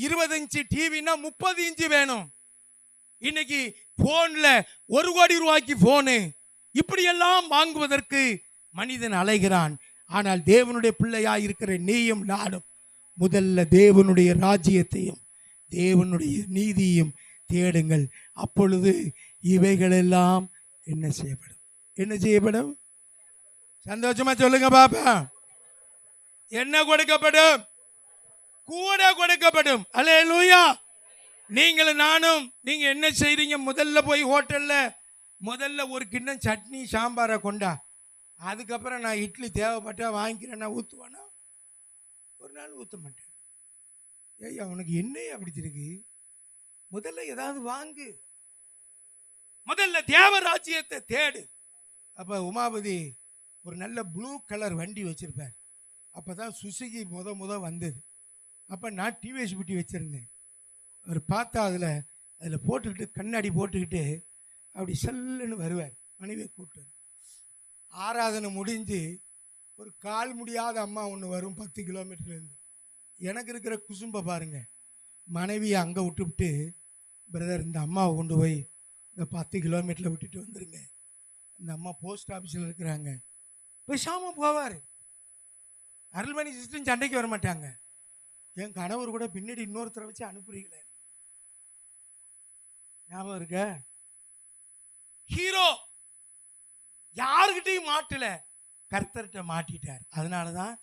20 இன்ச்சு டிவின்னா 30 இன்ச்சு வேணும். இன்னைக்கு போன்ல 1 கோடி ரூபாய்க்கு போனு, இப்படியெல்லாம் வாங்குவதற்கு மனிதன் அலைகிறான். ஆனால் தேவனுடைய பிள்ளையாய் இருக்கிற நீயும் நானும் முதல்ல தேவனுடைய ராஜ்யத்தையும் தேவனுடைய நீதியையும் தேடுங்கள். அப்பொழுது இவைகளெல்லாம் என்ன செய்யப்படும்? என்ன செய்யப்படும்? சந்தோஷமா சொல்லுங்க பாப்பா. என்ன கொடுக்கப்படும்? கூட கொடுக்கப்படும். அல்லேலூயா. நீங்களும் நானும், நீங்க என்ன செய்றீங்க? முதல்ல போய் ஹோட்டல்ல முதல்ல ஒரு கிண்ணம் சட்னி சாம்பாரை கொண்டா, அதுக்கப்புறம் நான் இட்லி தேவைப்பட்டா வாங்கிக்கிறேன், நான் ஊற்றுவானா? ஒரு நாள் ஊற்ற மாட்டேன். ஏய், அவனுக்கு என்னையே பிடிச்சிருக்கு, முதல்ல ஏதாவது வாங்கு, முதல்ல தேவராஜ்யத்தை தேடு. அப்போ உமாபதி ஒரு நல்ல ப்ளூ கலர் வண்டி வச்சிருப்பார். அப்போ தான் சுசுகி முத வந்தது. அப்போ நான் டிவிஎஸ் பிட்டி வச்சுருந்தேன். அவர் பார்த்தா அதில் போட்டுக்கிட்டு, கண்ணாடி போட்டுக்கிட்டு அப்படி செல்லுன்னு வருவார். மனைவியை கூப்பிட்டு ஆராதனை முடிஞ்சு ஒரு கால் முடியாத அம்மா ஒன்று வரும் 10 கிலோமீட்டர்லேருந்து. எனக்கு இருக்கிற குசும்பை பாருங்க. மனைவியை அங்கே விட்டுவிட்டு, பிரதர் இந்த அம்மாவை கொண்டு போய் இந்த 10 கிலோமீட்டரில் விட்டுட்டு வந்துடுங்க, இந்த அம்மா போஸ்ட் ஆஃபீஸில் இருக்கிறாங்க, பேசாமல் போவார். அருள்மணி சிஸ்டரும் சண்டைக்கு வர மாட்டாங்க. என் கணவர் கூட பின்னாடி இன்னொருத்தரை வச்சு அனுப்புறீங்களே, ஞாபகம் இருக்க? ஹீரோ யாருக்கிட்டையும் மாட்டல, கர்த்தர்கிட்ட மாட்டிட்டார். அதனாலதான்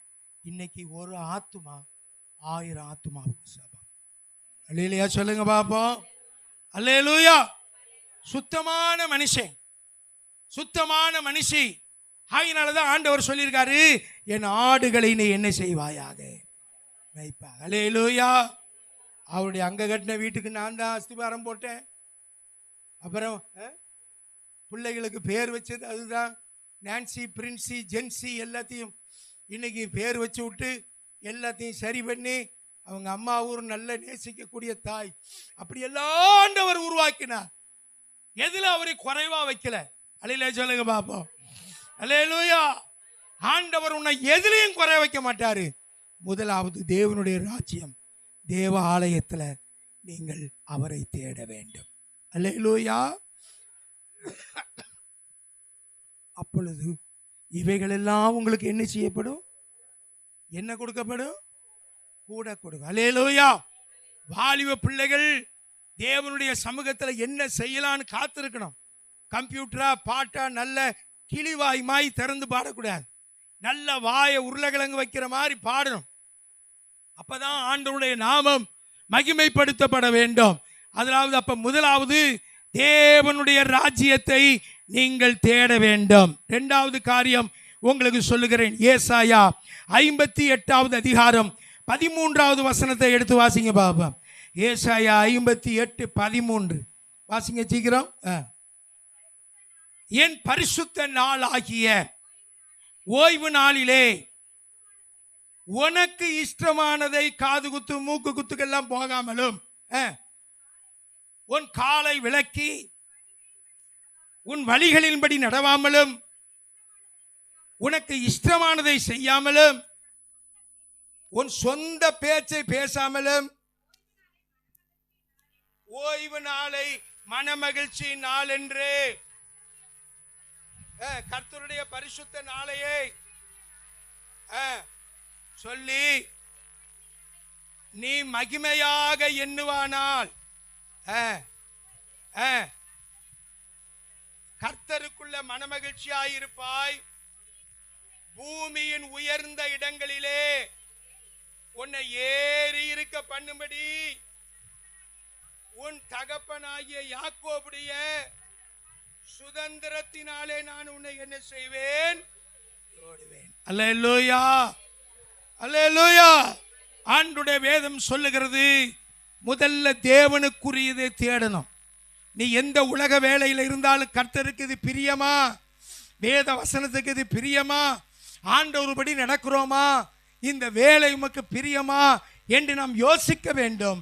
இன்னைக்கு ஒரு ஆத்துமா 1000 ஆத்துமாவுக்கு சபம். அல்லேலூயா சொல்லுங்க பாப்போம். அல்லேலூயா. சுத்தமான மனுஷன், சுத்தமான மனுஷி. அதனாலதான் ஆண்டவர் சொல்லியிருக்காரு, என் ஆடுகளை நீ என்ன செய்வாயாக வைப்பா. அல்லேலூயா. அவருடைய அங்க கட்டின வீட்டுக்கு நான் தான் அஸ்திபாரம் போட்டேன். அப்புறம் பிள்ளைகளுக்கு பேர் வச்சது அதுதான். நான்சி, பிரின்சி, ஜென்சி எல்லாத்தையும் இன்னைக்கு பேர் வச்சு விட்டு எல்லாத்தையும் சரி பண்ணி, அவங்க அம்மா ஊர் நல்ல நேசிக்கக்கூடிய தாய், அப்படி எல்லாம் ஆண்டவர் உருவாக்கினார். எதுல அவரை குறைவா வைக்கல. அல்லேலூயா சொல்லுங்க பாப்போம். அல்லேலூயா. ஆண்டவர் உன்னை எதிலையும் குறை வைக்க மாட்டாரு. முதலாவது தேவனுடைய ராஜ்யம், தேவ ஆலயத்துல நீங்கள் அவரை தேட வேண்டும். அல்லேலூயா. அப்பொழுது இவைகள் எல்லாம் உங்களுக்கு என்ன செய்யப்படும்? என்ன கொடுக்கப்படும்? கூட கொடுக்கும். அல்லேலூயா. வாலிப பிள்ளைகள் தேவனுடைய சமூகத்தில் என்ன செய்யலான்னு காத்திருக்கணும். கம்ப்யூட்டரா பாட்டா நல்ல கிளிவாய்மாய் திறந்து பாடக்கூடாது. நல்ல வாயை உருளைக்கிழங்கு வைக்கிற மாதிரி பாடணும். அப்பதான் ஆண்டவருடைய நாமம் மகிமைப்படுத்தப்பட வேண்டும். அதாவது அப்ப முதலாவது தேவனுடைய ராஜ்யத்தை நீங்கள் தேட வேண்டும். இரண்டாவது காரியம் உங்களுக்கு சொல்லுகிறேன். ஏசாயா 58வது அதிகாரம் 13வது வசனத்தை எடுத்து வாசிங்க பாப்பா. ஏசாயா 58:13 வாசிங்க சீக்கிரம். என் பரிசுத்த நாள் ஆகிய ஓய்வு நாளிலே உனக்கு இஷ்டமானதை காது குத்து மூக்கு குத்துக்கெல்லாம் போகாமலும், உன் காலை விளக்கி உன் வழிகளின்படி நடவாமலும், உனக்கு இஷ்டமானதை செய்யாமலும், உன் சொந்த பேச்சை பேசாமலும், ஓய்வு நாளை மனமகிழ்ச்சி நாள் என்று, கர்த்தருடைய பரிசுத்த நாளையை சொல்லி நீ மகிமையாக எண்ணுவானால், கர்த்தருக்குள்ள மனமகிழ்ச்சியாயிருப்பாய். பூமியின் உயர்ந்த இடங்களிலே உன்னை ஏறி இருக்க பண்ணும்படி உன் தகப்பனாகிய யாக்கோபுடைய சுதந்திரத்தினாலே நான் உன்னை என்ன செய்வேன்? அல்லேலூயா. அல்லேலூயா. ஆண்டவருடைய வேதம் சொல்லுகிறது, முதல்ல தேவனுக்குரியதை தேடணும். நீ எந்த உலக வேலையில் இருந்தாலும் கர்த்தருக்கு இது பிரியமா? வேத வசனத்துக்கு இது பிரியமா? ஆண்டவருபடி நடக்கிறோமா? இந்த வேலை உமக்கு பிரியமா என்று நாம் யோசிக்க வேண்டும்.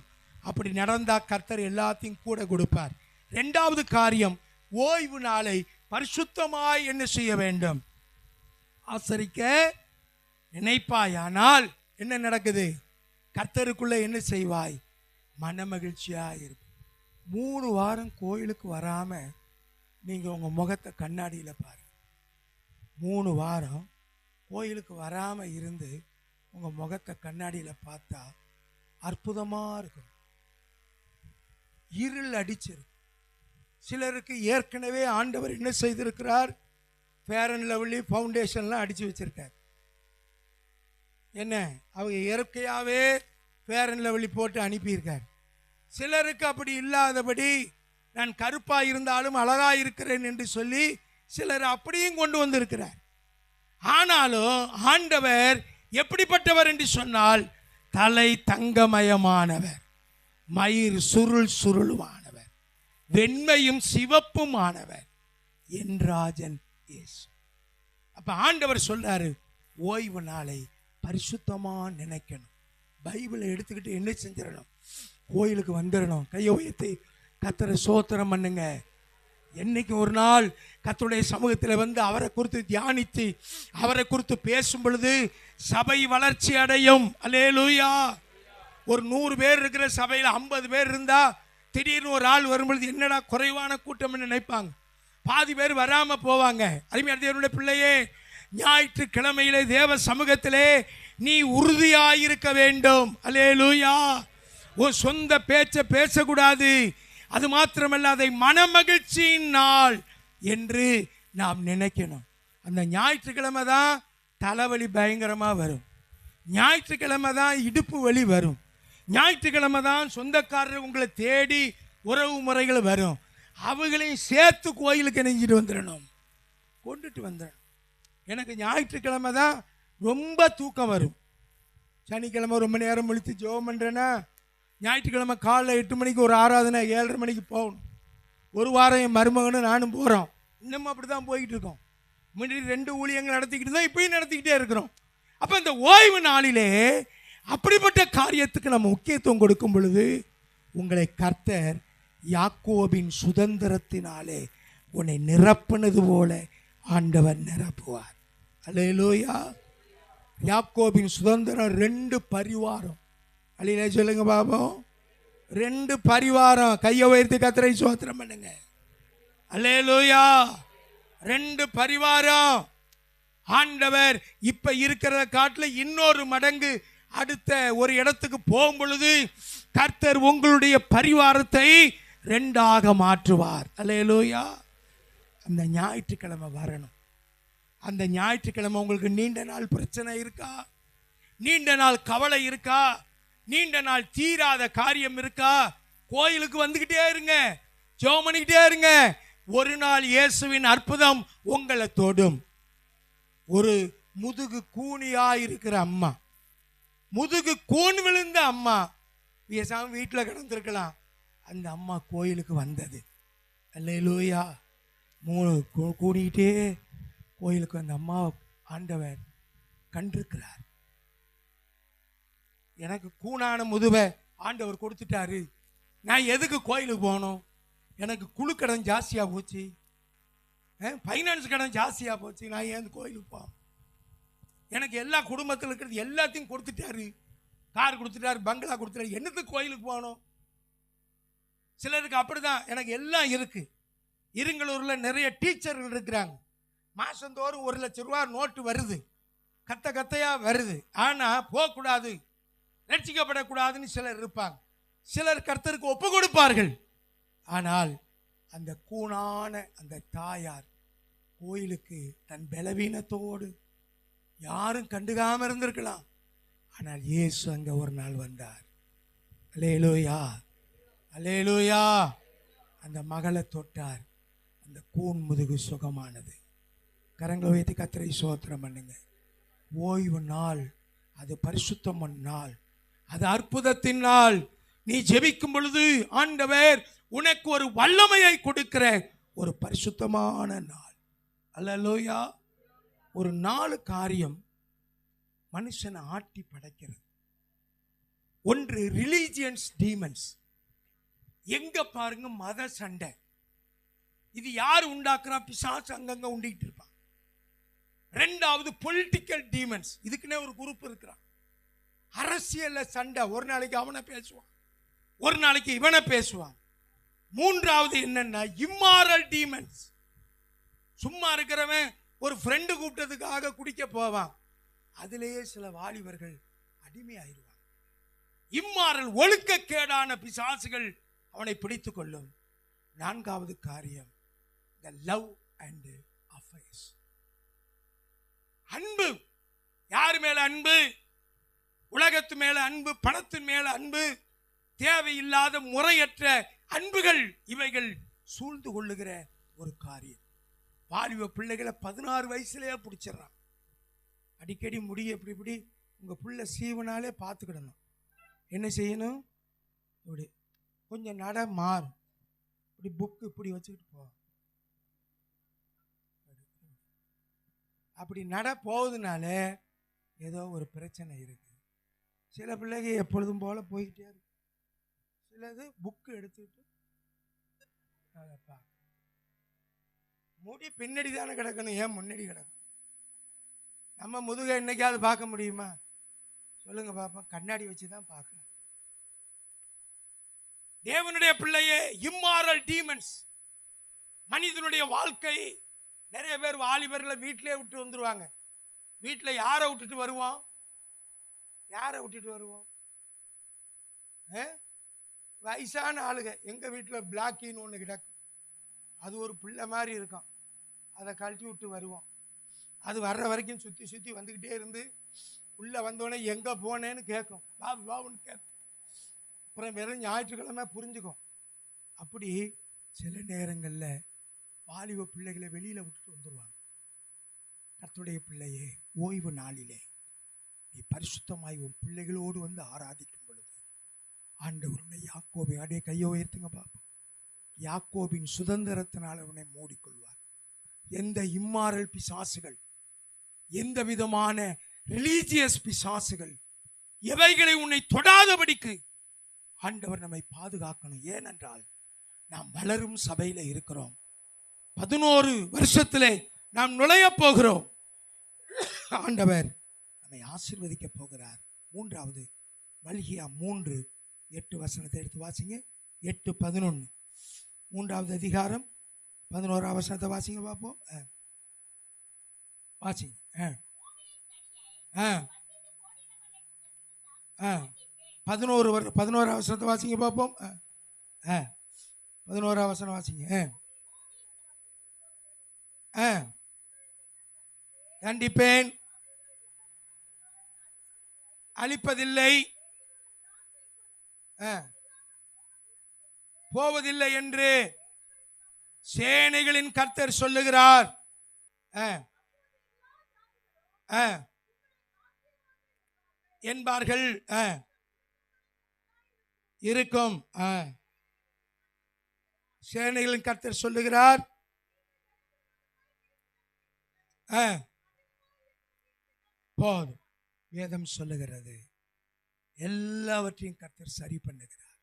அப்படி நடந்தா கர்த்தர் எல்லாத்தையும் கூட கொடுப்பார். இரண்டாவது காரியம், ஓய்வு நாளை பரிசுத்தமாய் என்ன செய்ய வேண்டும்? ஆசரிக்க நினைப்பாயானால் என்ன நடக்குது? கர்த்தருக்குள்ள என்ன செய்வாய்? மனமகிழ்ச்சியாக இருக்கும். 3 வாரம் கோயிலுக்கு வராம நீங்க உங்க முகத்தை கண்ணாடியில பாருங்க. 3 வாரம் கோயிலுக்கு வராம இருந்து உங்க முகத்தை கண்ணாடியில பார்த்தா அற்புதமா இருக்கும். இருள் அடிச்சிருக்கு. சிலருக்கு ஏற்கனவே ஆண்டவர் என்ன செய்திருக்கிறார்? ஃபேர் அண்ட் லவ்லி ஃபவுண்டேஷன்லாம் அடிச்சு வச்சிருக்கார். என்ன, அவங்க இயற்கையாகவே ஃபேர் அண்ட் லவ்லி போட்டு அனுப்பியிருக்கார். சிலருக்கு அப்படி இல்லாதபடி நான் கருப்பா இருந்தாலும் அழகா இருக்கிறேன் என்று சொல்லி சிலர் அப்படியும் கொண்டு வந்திருக்கிறார். ஆனாலும் ஆண்டவர் எப்படிப்பட்டவர் என்று சொன்னால், தலை தங்கமயமானவர், மயிர் சுருள் சுருளுமானவர், வெண்மையும் சிவப்புமானவர், என் ராஜன் இயேசு. அப்ப ஆண்டவர் சொல்றாரு, ஓய்வு நாளை பரிசுத்தமா நினைக்கணும். பைபிளை எடுத்துக்கிட்டு என்ன செஞ்சிடணும்? கோயிலுக்கு வந்துடணும். கையை உயர்த்தி கர்த்தரை ஸ்தோத்திரம் பண்ணுங்க. என்னைக்கு ஒரு நாள் கர்த்தருடைய சமூகத்தில் வந்து அவரை குறித்து தியானித்து அவரை குறித்து பேசும் பொழுது சபை வளர்ச்சி அடையும். அல்லேலூயா. ஒரு 100 பேர் இருக்கிற சபையில் 50 பேர் இருந்தா திடீர்னு ஒரு ஆள் வரும்பொழுது என்னடா குறைவான கூட்டம் நினைப்பாங்க. பாதி பேர் வராம போவாங்க. அருமையான தேவனுடைய பிள்ளையே, ஞாயிற்றுக்கிழமையிலே தேவ சமூகத்திலே நீ உறுதியாயிருக்க வேண்டும். அல்லேலூயா. உன் சொந்த பேச்சை பேசக்கூடாது. அது மாத்திரமல்ல, அதை மனமகிழ்ச்சியின் நாள் என்று நாம் நினைக்கணும். அந்த ஞாயிற்றுக்கிழமை தான் தலைவலி பயங்கரமாக வரும். ஞாயிற்றுக்கிழமை தான் இடுப்பு வலி வரும். ஞாயிற்றுக்கிழமை தான் சொந்தக்காரர் உங்களை தேடி உறவு முறைகள் வரும். அவங்களையும் சேர்த்து கோயிலுக்கு நெஞ்சிட்டு வந்துடணும், கொண்டுட்டு வந்துடணும். எனக்கு ஞாயிற்றுக்கிழமை தான் ரொம்ப தூக்கம் வரும். சனிக்கிழமை ரொம்ப நேரம் முழித்து ஜெபம் பண்ணுறேன்னா, ஞாயிற்றுக்கிழமை காலைல 8 மணிக்கு ஒரு ஆராதனை, 7:30 மணிக்கு போகணும். ஒரு வாரம் என் மருமகனும் நானும் போகிறோம். இன்னமும் அப்படி தான் போய்கிட்டு இருக்கோம். முன்னாடி 2 ஊழியங்கள் நடத்திக்கிட்டு தான் இப்பயும் நடத்திக்கிட்டே இருக்கிறோம். அப்போ இந்த ஓய்வு நாளிலே அப்படிப்பட்ட காரியத்துக்கு நம்ம முக்கியத்துவம் கொடுக்கும் பொழுது, உங்களை கர்த்தர் யாக்கோபின் சுதந்திரத்தினாலே உன்னை நிரப்புனது போல ஆண்டவர் நிரப்புவார். அல்லேலூயா. யாக்கோபின் சுதந்திரம் 2 பரிவாரம். அல்லேலூயா சொல்லுங்க பாபம். 2 பரிவாரம். கையை உயர்த்தி கர்த்தரை ஸ்தோத்திரம் பண்ணுங்க. அல்லேலூயா. 2 பரிவாரம். ஆண்டவர் இப்ப இருக்கிறத காட்டில் இன்னொரு மடங்கு அடுத்த ஒரு இடத்துக்கு போகும் பொழுது கர்த்தர் உங்களுடைய பரிவாரத்தை 2ஆக மாற்றுவார். அல்லேலூயா. அந்த ஞாயிற்றுக்கிழமை வரணும். அந்த ஞாயிற்றுக்கிழமை உங்களுக்கு நீண்ட நாள் பிரச்சனை இருக்கா? நீண்ட நாள் கவலை இருக்கா? நீண்ட நாள் தீராத காரியம் இருக்கா? கோயிலுக்கு வந்துகிட்டே இருங்க, ஜெபம் பண்ணிக்கிட்டே இருங்க. ஒரு நாள் இயேசுவின் அற்புதம் உங்களை தொடும். ஒரு முதுகு கூனியா இருக்கிற அம்மா, முதுகு கூன் விழுந்த அம்மா பேசாம வீட்டில் கிடந்திருக்கலாம். அந்த அம்மா கோயிலுக்கு வந்தது. அல்லேலூயா. கூடிக்கிட்டே கோயிலுக்கு அந்த அம்மா ஆண்டவர் கண்டிருக்கிறார். எனக்கு கூணான முதுவை ஆண்டவர் கொடுத்துட்டாரு. நான் எதுக்கு கோயிலுக்கு போகணும்? எனக்கு குழு கடன் ஜாஸ்தியாக போச்சு, ஃபைனான்ஸ் கடன் ஜாஸ்தியாக போச்சு. நான் ஏன் கோயிலுக்கு போகணும்? எனக்கு எல்லா குடும்பத்தில் இருக்கிறது எல்லாத்தையும் கொடுத்துட்டாரு. கார் கொடுத்துட்டாரு, பங்களா கொடுத்துட்டாரு. என்னத்துக்கு கோயிலுக்கு போகணும்? சிலருக்கு அப்படிதான். எனக்கு எல்லாம் இருக்கு. இருங்கலூரில் நிறைய டீச்சர்கள் இருக்கிறாங்க. மாசந்தோறும் 1 லட்சம் ரூபா நோட்டு வருது, கத்தையா வருது. ஆனால் போகக்கூடாது, ரட்சிக்கப்படக்கூடாதுன்னு சிலர் இருப்பாங்க. சிலர் கர்த்தருக்கு ஒப்பு கொடுப்பார்கள். ஆனால் அந்த கூணான அந்த தாயார் கோயிலுக்கு தன் பலவீனத்தோடு யாரும் கண்டுக்காம இருந்திருக்கலாம். ஆனால் இயேசு அங்க ஒரு நாள் வந்தார். அல்லேலூயா. அல்லேலூயா. அந்த மகளை தொட்டார். அந்த கூன் முதுகு சுகமானது. கரங்களை உயர்த்தி கர்த்தரை ஸ்தோத்திரம் பண்ணுங்க. ஓய்வு நாள் அது பரிசுத்தம் நாள், அது அற்புதத்தின் நாள். நீ ஜெபிக்கும் பொழுது ஆண்டவர் உனக்கு ஒரு வல்லமையை கொடுக்கிற ஒரு பரிசுத்தமான நாள். அல்லேலூயா. ஒரு 4 காரியம் மனுஷனை ஆட்டி படைக்கிறது. ஒன்று ரிலீஜியன்ஸ் டீமன்ஸ். எங்க பாருங்க மத சண்டை. இது யார் உண்டாக்குறா? பிசாசு அங்கங்க உண்டிட்டு இருப்பான். 2வது பொலிட்டிக்கல் டீமன்ஸ். இதுக்குன்னே ஒரு குரூப் இருக்கிறான். அரசியல்ல சண்டை. ஒரு நாளைக்கு அவனை பேசுவான், ஒரு நாளைக்கு இவனை பேசுவான். 3வது என்னன்னா இம்மாரல் டீமன்ஸ். சும்மா இருக்கிறவன் ஒரு ஃப்ரெண்டு கூப்பிட்டதுக்காக குடிக்க போவான். அதிலேயே சில வாலிபர்கள் அடிமையாயிருவாங்க. இம்மாரல் ஒழுக்கக்கேடான பிசாசுகள் அவனை பிடித்துக் கொள்ளும். 4வது காரியம் the love and affairs. அன்பு. யார் மேல அன்பு? உலகத்து மேல அன்பு, பணத்தின் மேல அன்பு, தேவையில்லாத முறையற்ற அன்புகள். இவைகள் சூழ்ந்து கொள்ளுகிற ஒரு காரியம். வாலிப பிள்ளைகளை 16 வயசுலயே பிடிச்சிடறான். அடிக்கடி முடிய இப்படி உங்கள் பிள்ளை சீவனாலே பார்த்துக்கிடணும். என்ன செய்யணும்? இப்படி கொஞ்சம் நட மாறும், இப்படி புக்கு இப்படி வச்சுக்கிட்டு போ. அப்படி நட போவதுனால ஏதோ ஒரு பிரச்சனை இருக்கு. சில பிள்ளைங்க எப்பொழுதும் போல போய்கிட்டே இருக்கு. சிலது புக்கு எடுத்துக்கிட்டு முடி பின்னாடி தானே கிடக்கணும், ஏன் முன்னாடி கிடக்கணும்? நம்ம முதுகை என்னைக்காவது பார்க்க முடியுமா? சொல்லுங்க பாப்போம். கண்ணாடி வச்சு தான் பார்க்கலாம். தேவனுடைய பிள்ளையே, இம்மாரல் டீமன்ஸ், மனிதனுடைய வாழ்க்கை. நிறைய பேர் வாலிபர்களை வீட்டிலே விட்டு வந்துருவாங்க. வீட்டில் யாரை விட்டுட்டு வருவோம்? யாரை விட்டுட்டு வருவோம்? வயசான ஆளுங்க. எங்க வீட்டில் பிளாக்கின்னு ஒன்று கிடக்கும், அது ஒரு பிள்ளை மாதிரி இருக்கும். அதை கழட்டி விட்டு வருவோம். அது வர்ற வரைக்கும் சுற்றி சுற்றி வந்துக்கிட்டே இருந்து உள்ளே வந்தோடனே எங்கே போனேன்னு கேட்கும், பாபு பாபுன்னு கேட்கும். அப்புறம் வெறும் ஞாயிற்றுக்கிழமை புரிஞ்சுக்கும். அப்படி சில நேரங்களில் வாலிப பிள்ளைகளை வெளியில் விட்டுட்டு வந்துடுவாங்க. கர்த்தருடைய பிள்ளையே, ஓய்வு நாளிலே நீ பரிசுத்தமாய் உன் பிள்ளைகளோடு வந்து ஆராதிக்கும் பொழுது ஆண்டவருடைய யாக்கோபை அடைய கையை உயர்த்துங்க பாப்பா. யாக்கோபின் சுதந்திரத்தினால் அவனை மூடிக்கொள்வார். எந்த இம்மாரல் பிசாசுகள், எந்த விதமான ரிலீஜியஸ் பிசாசுகள், எவைகளை உன்னை தொடாதபடிக்கு ஆண்டவர் நம்மை பாதுகாக்கணும். ஏனென்றால் நாம் வளரும் சபையில இருக்கிறோம். 11 வருஷத்திலே நாம் நுழைய போகிறோம். ஆண்டவர் நம்மை ஆசீர்வதிக்க போகிறார். 3வது மல்கியா 3:8 வசனத்தை எடுத்து வாசிங்க. 8:11 3வது அதிகாரம் 11வது வசனத்தை வாசிங்க பார்ப்போம். வாசிங்க. 11வது வசனத்தை வாசிங்க பார்ப்போம். 11வது வசனம் வாசிங்க. கண்டிப்பேன், அழிப்பதில்லை, போவதில்லை என்று சேனைகளின் கர்த்தர் சொல்லுகிறார் என்பார்கள். இருக்கும். சேனைகளின் கர்த்தர் சொல்லுகிறார். போதும். வேதம் சொல்லுகிறது எல்லாவற்றையும் கர்த்தர் சரி பண்ணுகிறார்.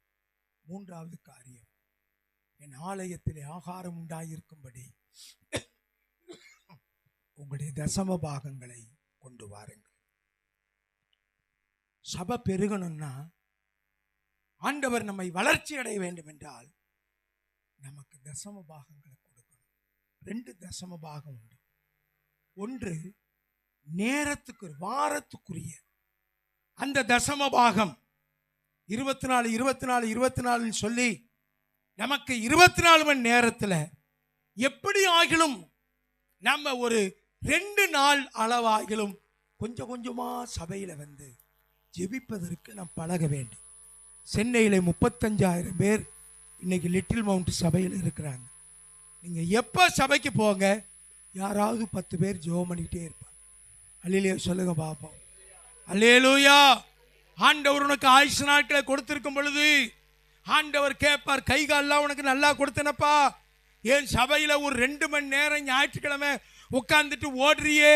3வது காரியம், என் ஆலயத்திலே ஆகாரம் உண்டாயிருக்கும்படி உங்களுடைய தசம பாகங்களை கொண்டு வாருங்கள். சபை பெருகணும்னா, ஆண்டவர் நம்மை வளர்ச்சி அடைய வேண்டும் என்றால் நமக்கு தசம பாகங்களை கொடுக்கணும். 2 தசம பாகம் உண்டு. ஒன்று நேரத்துக்கு, வாரத்துக்குரிய அந்த தசம பாகம் 24 24 24 சொல்லி நமக்கு 24 மணி நேரத்தில் எப்படி ஆகிலும் நம்ம ஒரு 2 நாள் அளவாகிலும் கொஞ்சம் கொஞ்சமா சபையில வந்து ஜெபிப்பதற்கு நாம் பழக வேண்டும். சென்னையில் 35,000 பேர் இன்னைக்கு லிட்டில் மவுண்ட் சபையில் இருக்கிறாங்க. நீங்க எப்ப சபைக்கு போங்க, யாராவது 10 பேர் ஜெபம் பண்ணிக்கிட்டே இருப்பாங்க. அல்லேலூயா சொல்லுங்க பாப்போம். அல்லேலூயா. ஆண்டவர் உனக்கு ஆயுசு நாட்களை கொடுத்திருக்கும் பொழுது ஆண்டவர் கேட்பார், கை கால்லாம் உனக்கு நல்லா கொடுத்தனப்பா, ஏன் சபையில ஒரு 2 மணி நேரம் ஞாயிற்றுக்கிழமை உட்கார்ந்துட்டு ஓடுறியே,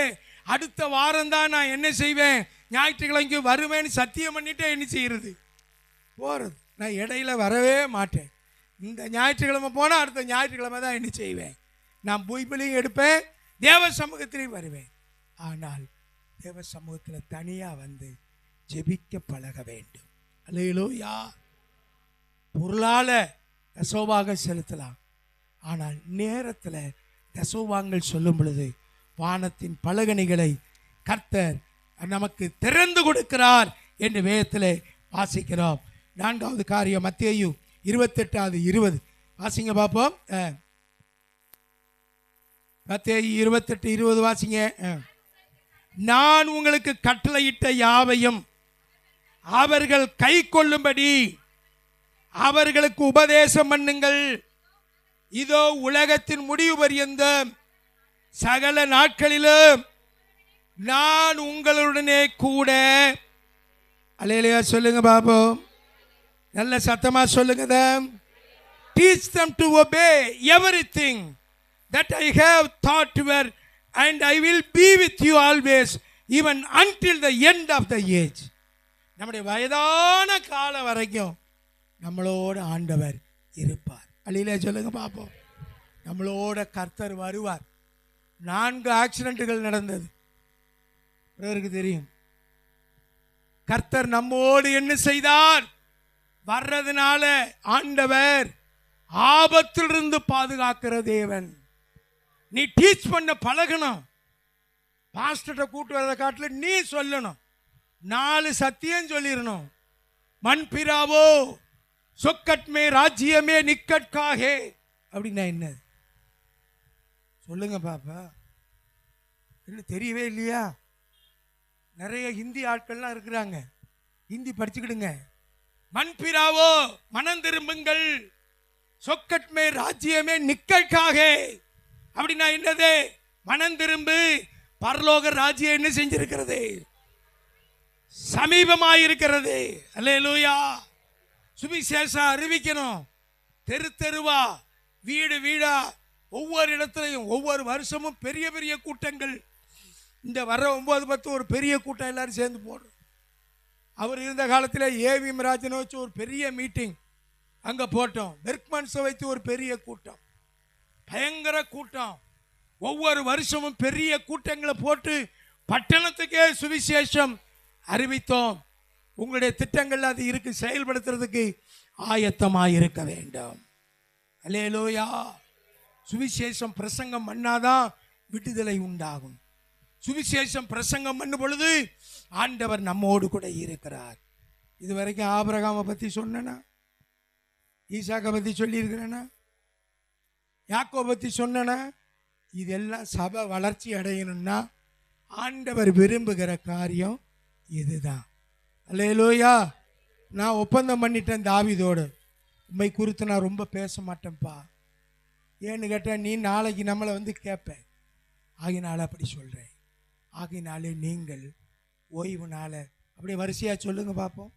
அடுத்த வாரம் தான் நான் என்ன செய்வேன், ஞாயிற்றுக்கிழமைக்கு வருவேன்னு சத்தியம் பண்ணிட்டு என்ன செய்யறது, போறது. நான் இடையில வரவே மாட்டேன். இந்த ஞாயிற்றுக்கிழமை போனால் அடுத்த ஞாயிற்றுக்கிழமை தான் என்ன செய்வேன், நான் பைபிளையும் எடுப்பேன், தேவ சமூகத்திலையும் வருவேன். ஆனால் தேவ சமூகத்தில் தனியாக வந்து ஜெபிக்க பழக வேண்டும். அல்லேலூயா. பொருளால தசோபாக செலுத்தலாம், ஆனால் நேரத்தில் தசோபாங்கள் சொல்லும் பொழுது வானத்தின் பலகணிகளை கர்த்தர் நமக்கு திறந்து கொடுக்கிறார் என்று வேதத்தில் வாசிக்கிறோம். 4வது காரியம் மத்தேயு 28:20 வாசிங்க பார்ப்போம். மத்தேயு 28:20 வாசிங்க. நான் உங்களுக்கு கட்டளையிட்ட யாவையும் அவர்கள் கை கொள்ளும்படி அவர்களுக்கு உபதேசம் பண்ணுங்கள். இதோ உலகத்தின் முடிவு பரியந்தம் சகல நாட்களிலும் நான் உங்களுடனே கூட. அல்லேலூயா சொல்லுங்க பாப்போம், நல்ல சத்தமா சொல்லுங்க. Teach them to obey everything that I have taught you, and I will be with you always, even until the end of the age. நம்முடைய வயதான காலம் வரைக்கும் நம்மளோட ஆண்டவர் இருப்பார். அல்லேலூயா சொல்லுங்க பாப்போம். நம்மளோட கர்த்தர் வருவார். 4 ஆக்சிடென்ட்கள் நடந்தது, பிறருக்கு தெரியும். கர்த்தர் நம்மோடு என்ன செய்தார்? வர்றதுனால ஆண்டவர் ஆபத்திலிருந்து பாதுகாக்கிற தேவன். நீ டீச் பண்ண பழகணும். பாஸ்டர்ட்ட கூட்டு வரதை காட்டில நீ சொல்லணும். 4 சத்தியம் சொல்லிடணும். மண் பிராவோ சொக்கட்மே ராஜ்யமே நிக்கட்காகே அப்படின்னா என்ன சொல்லுங்க பாப்பா. இன்னும் தெரியவே இல்லையா? நிறைய ஹிந்தி ஆட்கள்லாம் இருக்கிறாங்க, ஹிந்தி படிச்சுக்கிடுங்க. மண் பிராவோ மனம் திரும்புங்கள், சொக்கட்மே ராஜ்யமே நிக்கட்காகே அப்படின்னா என்னது? மனம் திரும்பு, பரலோக ராஜ்யம் என்ன செஞ்சிருக்கிறது? சமீபமாயிருக்கிறது. அல்லேலூயா. சுவிசேஷம் அறிவிக்கணும். தெரு தெருவா, வீடு வீடா, ஒவ்வொரு இடத்துலையும் ஒவ்வொரு வருஷமும் பெரிய பெரிய கூட்டங்கள். இந்த வர 9-10 ஒரு பெரிய கூட்டம் எல்லாரும் சேர்ந்து போடுறோம். அவர் இருந்த காலத்தில் ஏவி ராஜனை வச்சு ஒரு பெரிய மீட்டிங் அங்கே போட்டோம். பெர்க்மன்ஸை வைத்து ஒரு பெரிய கூட்டம், பயங்கர கூட்டம். ஒவ்வொரு வருஷமும் பெரிய கூட்டங்களை போட்டு பட்டணத்துக்கே சுவிசேஷம் அறிவித்தோம். உங்களுடைய திட்டங்கள் அது இருக்கு, செயல்படுத்துறதுக்கு ஆயத்தமாக இருக்க வேண்டும். அல்லேலூயா. சுவிசேஷம் பிரசங்கம் பண்ணாதான் விடுதலை உண்டாகும். சுவிசேஷம் பிரசங்கம் பண்ணும் பொழுது ஆண்டவர் நம்மோடு கூட இருக்கிறார். இதுவரைக்கும் ஆபிரகாமை பற்றி சொன்னேனா? ஈசாக்கை பற்றி சொல்லியிருக்கிறேனா? யாக்கோபை பற்றி சொன்னேனா? இதெல்லாம் சபை வளர்ச்சி அடையணும்னா ஆண்டவர் விரும்புகிற காரியம் இதுதான். அல்லேலூயா. நான் ஒப்பந்தம் பண்ணிட்டேன் தாவீதோடு, உண்மை குறித்து நான் ரொம்ப பேச மாட்டேன்ப்பா. ஏன்னு கேட்டால் நீ நாளைக்கு நம்மளை வந்து கேட்பேன். ஆகினால அப்படி சொல்கிறேன். ஆகினாலே நீங்கள் ஓய்வு நாளை அப்படியே வரிசையாக சொல்லுங்க பார்ப்போம்.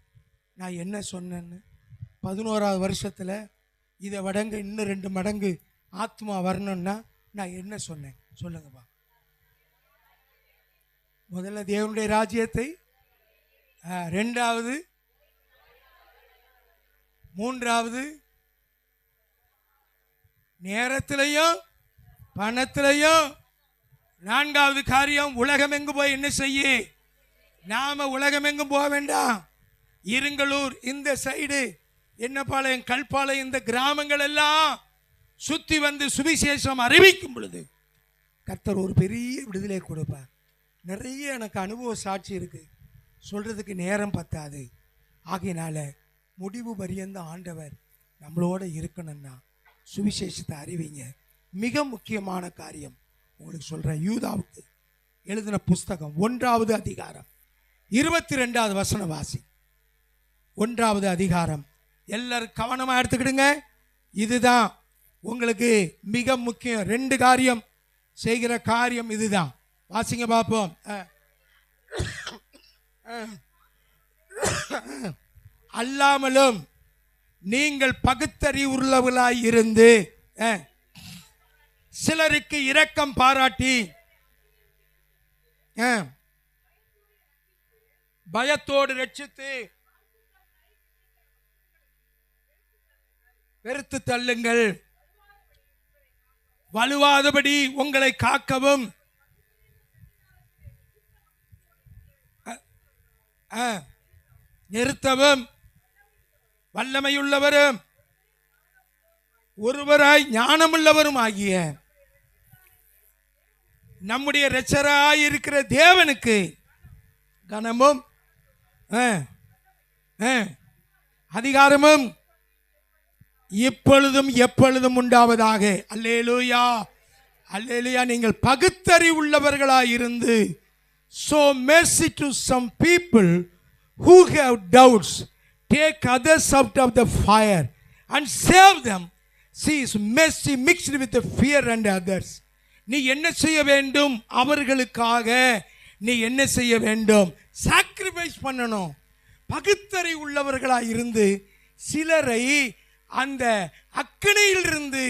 நான் என்ன சொன்னேன்னு 11வது வருஷத்தில் இதை வடங்கு இன்னும் 2 மடங்கு ஆத்மா வரணும்னா நான் என்ன சொன்னேன் சொல்லுங்கப்பா. முதல்ல தேவனுடைய ராஜ்யத்தை, 2வது, 3வது நேரத்திலையும் பணத்திலையும், 4வது காரியம் உலகம் எங்கு போய் என்ன செய்ய. நாம உலகம் எங்கும் போக வேண்டாம். இருங்கலூர் இந்த சைடு, என்னப்பாளையம், கல்பாளையம், இந்த கிராமங்கள் எல்லாம் சுத்தி வந்து சுவிசேஷம் அறிவிக்கும் பொழுது கர்த்தர் ஒரு பெரிய விடுதலை கொடுப்பார். நிறைய எனக்கு அனுபவ சாட்சி இருக்கு, சொல்றதுக்கு நேரம் பத்தாது. ஆகையினால முடிவு பரியந்த ஆண்டவர் நம்மளோட இருக்கணும்னா சுவிசேஷத்தை அறிவிங்க. மிக முக்கியமான காரியம் உங்களுக்கு சொல்றேன். யூதாவுக்கு எழுதின புஸ்தகம் 1வது அதிகாரம் 22வது வசனம் வாசி. 1வது அதிகாரம் எல்லாரும் கவனமா எடுத்துக்கிடுங்க. இதுதான் உங்களுக்கு மிக முக்கியம். 2 காரியம் செய்கிற காரியம் இதுதான். வாசிங்க பார்ப்போம். அல்லாமலும் நீங்கள் பகுத்தறிவுள்ளவர்களாய் இருந்து சிலருக்கு இரக்கம் பாராட்டி பயத்தோடு ரட்சித்து வெறுத்து தள்ளுங்கள். வலுவாதபடி உங்களை காக்கவும் நிறுத்தவும் வல்லமையுள்ளவரும் ஒருவராய் ஞானமுள்ளவரும் ஆகிய நம்முடைய இரட்சகராய் இருக்கிற தேவனுக்கு கனமும் அதிகாரமும் இப்பொழுதும் எப்பொழுதும் உண்டாவதாக. அல்லேலூயா, அல்லேலூயா. நீங்கள் பகுத்தறிவுள்ளவர்களாய் இருந்து, so mercy to some people who have doubts, take others out of the fire and save them she is mercy mixed with the fear and others. நீ என்ன செய்ய வேண்டும்? அவர்களுக்காக நீ என்ன செய்ய வேண்டும்? சாக்ரிஃபைஸ் பண்ணணும். பகுத்தறி உள்ளவர்களாக இருந்து சிலரை அந்த அக்கினியிலிருந்து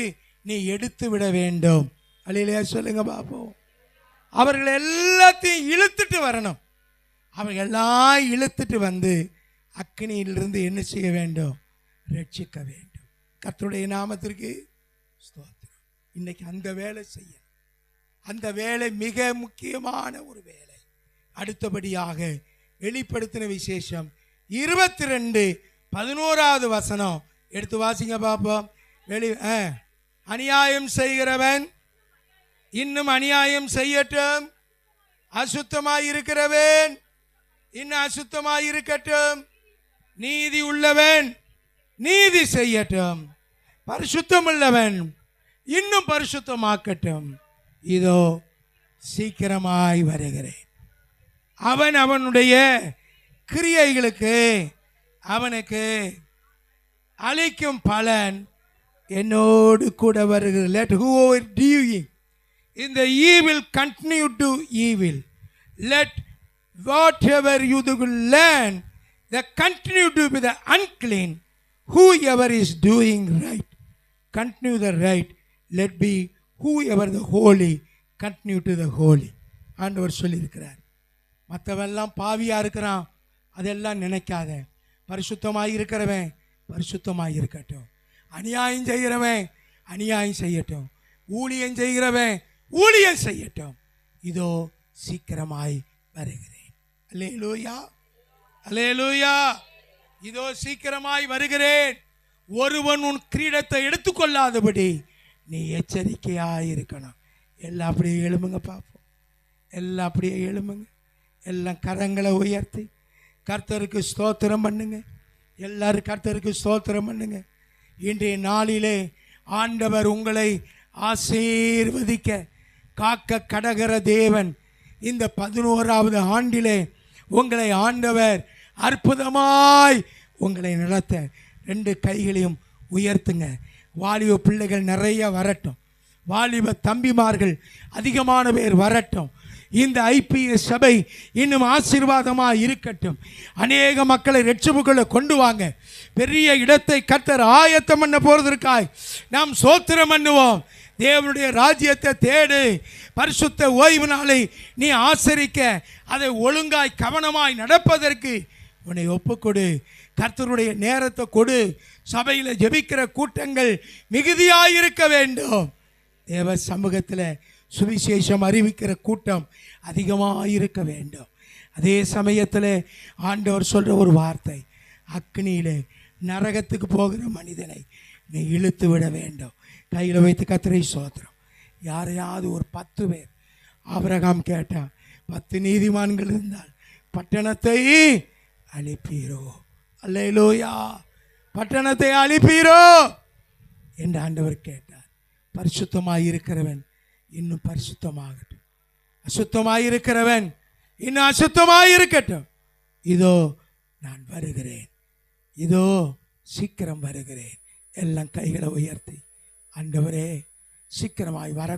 நீ எடுத்து விட வேண்டும். அல்லேலூயா சொல்லுங்க பாப்போம். அவர்கள் எல்லாத்தையும் இழுத்துட்டு வரணும். அவர்கள் எல்லாம் இழுத்துட்டு வந்து அக்கினியிலிருந்து என்ன செய்ய வேண்டும்? ரட்சிக்க வேண்டும். கர்த்தருடைய நாமத்திற்கு ஸ்தோத்திரம். இன்னைக்கு அந்த வேலை செய்ய, அந்த வேலை மிக முக்கியமான ஒரு வேலை. அடுத்தபடியாக வெளிப்படுத்தின விசேஷம் 22:11 வசனம் எடுத்து வாசிங்க பாப்போம். அநியாயம் செய்கிறவன் இன்னும் அநியாயம் செய்யட்டும், அசுத்தமாய் இருக்கிறவன் இன்னும் அசுத்தமாய் இருக்கட்டும், நீதி உள்ளவன் நீதி செய்யட்டும், பரிசுத்தம் உள்ளவன் இன்னும் பரிசுத்தமாக்கட்டும். இதோ சீக்கிரமாய் வருகிறேன். அவன் அவனுடைய கிரியைகளுக்கு அவனுக்கு அளிக்கும் பலன் என்னோடு கூட வருகிறது. Let whoever doing in the evil continue to evil. Let whatever you do learn that continue to be the unclean. Whoever is doing right continue the right. Let be whoever the holy continue to the holy. ஆண்டவர் சொல்லியிருக்கிறார். மற்றவெல்லாம் பாவியா இருக்கிறான், அதெல்லாம் நினைக்காத. பரிசுத்தமாய் இருக்கிறவன் பரிசுத்தமாய் இருக்கட்டும், அநியாயம் செய்கிறவன் அநியாயம் செய்யட்டும், ஊழியம் செய்கிறவன் ஊழியம் செய்யட்டும். இதோ சீக்கிரமாய் வருகிறேன். அல்லேலூயா அல்லேலூயா. இதோ சீக்கிரமாய் வருகிறேன். ஒருவன் உன் கிரீடத்தை எடுத்துக்கொள்ளாதபடி நீ எச்சரிக்கையாய் இருக்கணும். எல்லாம் அப்படியே எழுமுங்க பார்ப்போம். எல்லாம் அப்படியே எழுமுங்க. எல்லாம் கரங்களை உயர்த்தி கர்த்தருக்கு ஸ்தோத்திரம் பண்ணுங்க. எல்லாரும் கர்த்தருக்கு ஸ்தோத்திரம் பண்ணுங்க. இன்றைய நாளிலே ஆண்டவர் உங்களை ஆசீர்வதிக்க காக்க கடகர தேவன். இந்த 11வது ஆண்டிலே உங்களை ஆண்டவர் அற்புதமாய் உங்களை நடத்த 2 கைகளையும் உயர்த்துங்க. வாலிப பிள்ளைகள் நிறைய வரட்டும். வாலிப தம்பிமார்கள் அதிகமான பேர் வரட்டும். இந்த ஐபிஎஸ் சபை இன்னும் ஆசீர்வாதமாக இருக்கட்டும். அநேக மக்களை ரட்சிப்புக்குள்ள கொண்டு வாங்க. பெரிய இடத்தை கர்த்தர் ஆயத்தம் பண்ண போறதற்காய் நாம் சோத்திரம் பண்ணுவோம். தேவனுடைய ராஜ்யத்தை தேடு. பரிசுத்த ஓய்வு நாளை நீ ஆசரிக்க, அதை ஒழுங்காய் கவனமாய் நடப்பதற்கு உன்னை ஒப்புக்கொடு. கர்த்தருடைய நேரத்தை கொடு. சபையில் ஜெபிக்கிற கூட்டங்கள் மிகுதியாயிருக்க வேண்டும். தேவ சமூகத்தில் சுவிசேஷம் அறிவிக்கிற கூட்டம் அதிகமாக இருக்க வேண்டும். அதே சமயத்தில் ஆண்டவர் சொல்கிற ஒரு வார்த்தை, அக்னியிலே நரகத்துக்கு போகிற மனிதனை நீ இழுத்து விட வேண்டும். கையில் வைத்து கர்த்தரை ஸ்தோத்திரம். யாரையாவது ஒரு 10 பேர், ஆபிரகாம் கேட்டான், 10 நீதிமான்கள் இருந்தால் பட்டணத்தை அழிப்பீரோ? அல்லேலூயா. பட்டணத்தை அழிப்பீரோ என்று ஆண்டவர் கேட்டார். பரிசுத்தமாய் இருக்கிறவன் இன்னும் பரிசுத்தமாகட்டும், அசுத்தமாய் இருக்கிறவன் இன்னும் அசுத்தமாய் இருக்கட்டும். இதோ நான் வருகிறேன், இதோ சீக்கிரம் வருகிறேன். எல்லாம் கைகளை உயர்த்தி, ஆண்டவரே சீக்கிரமாய் வர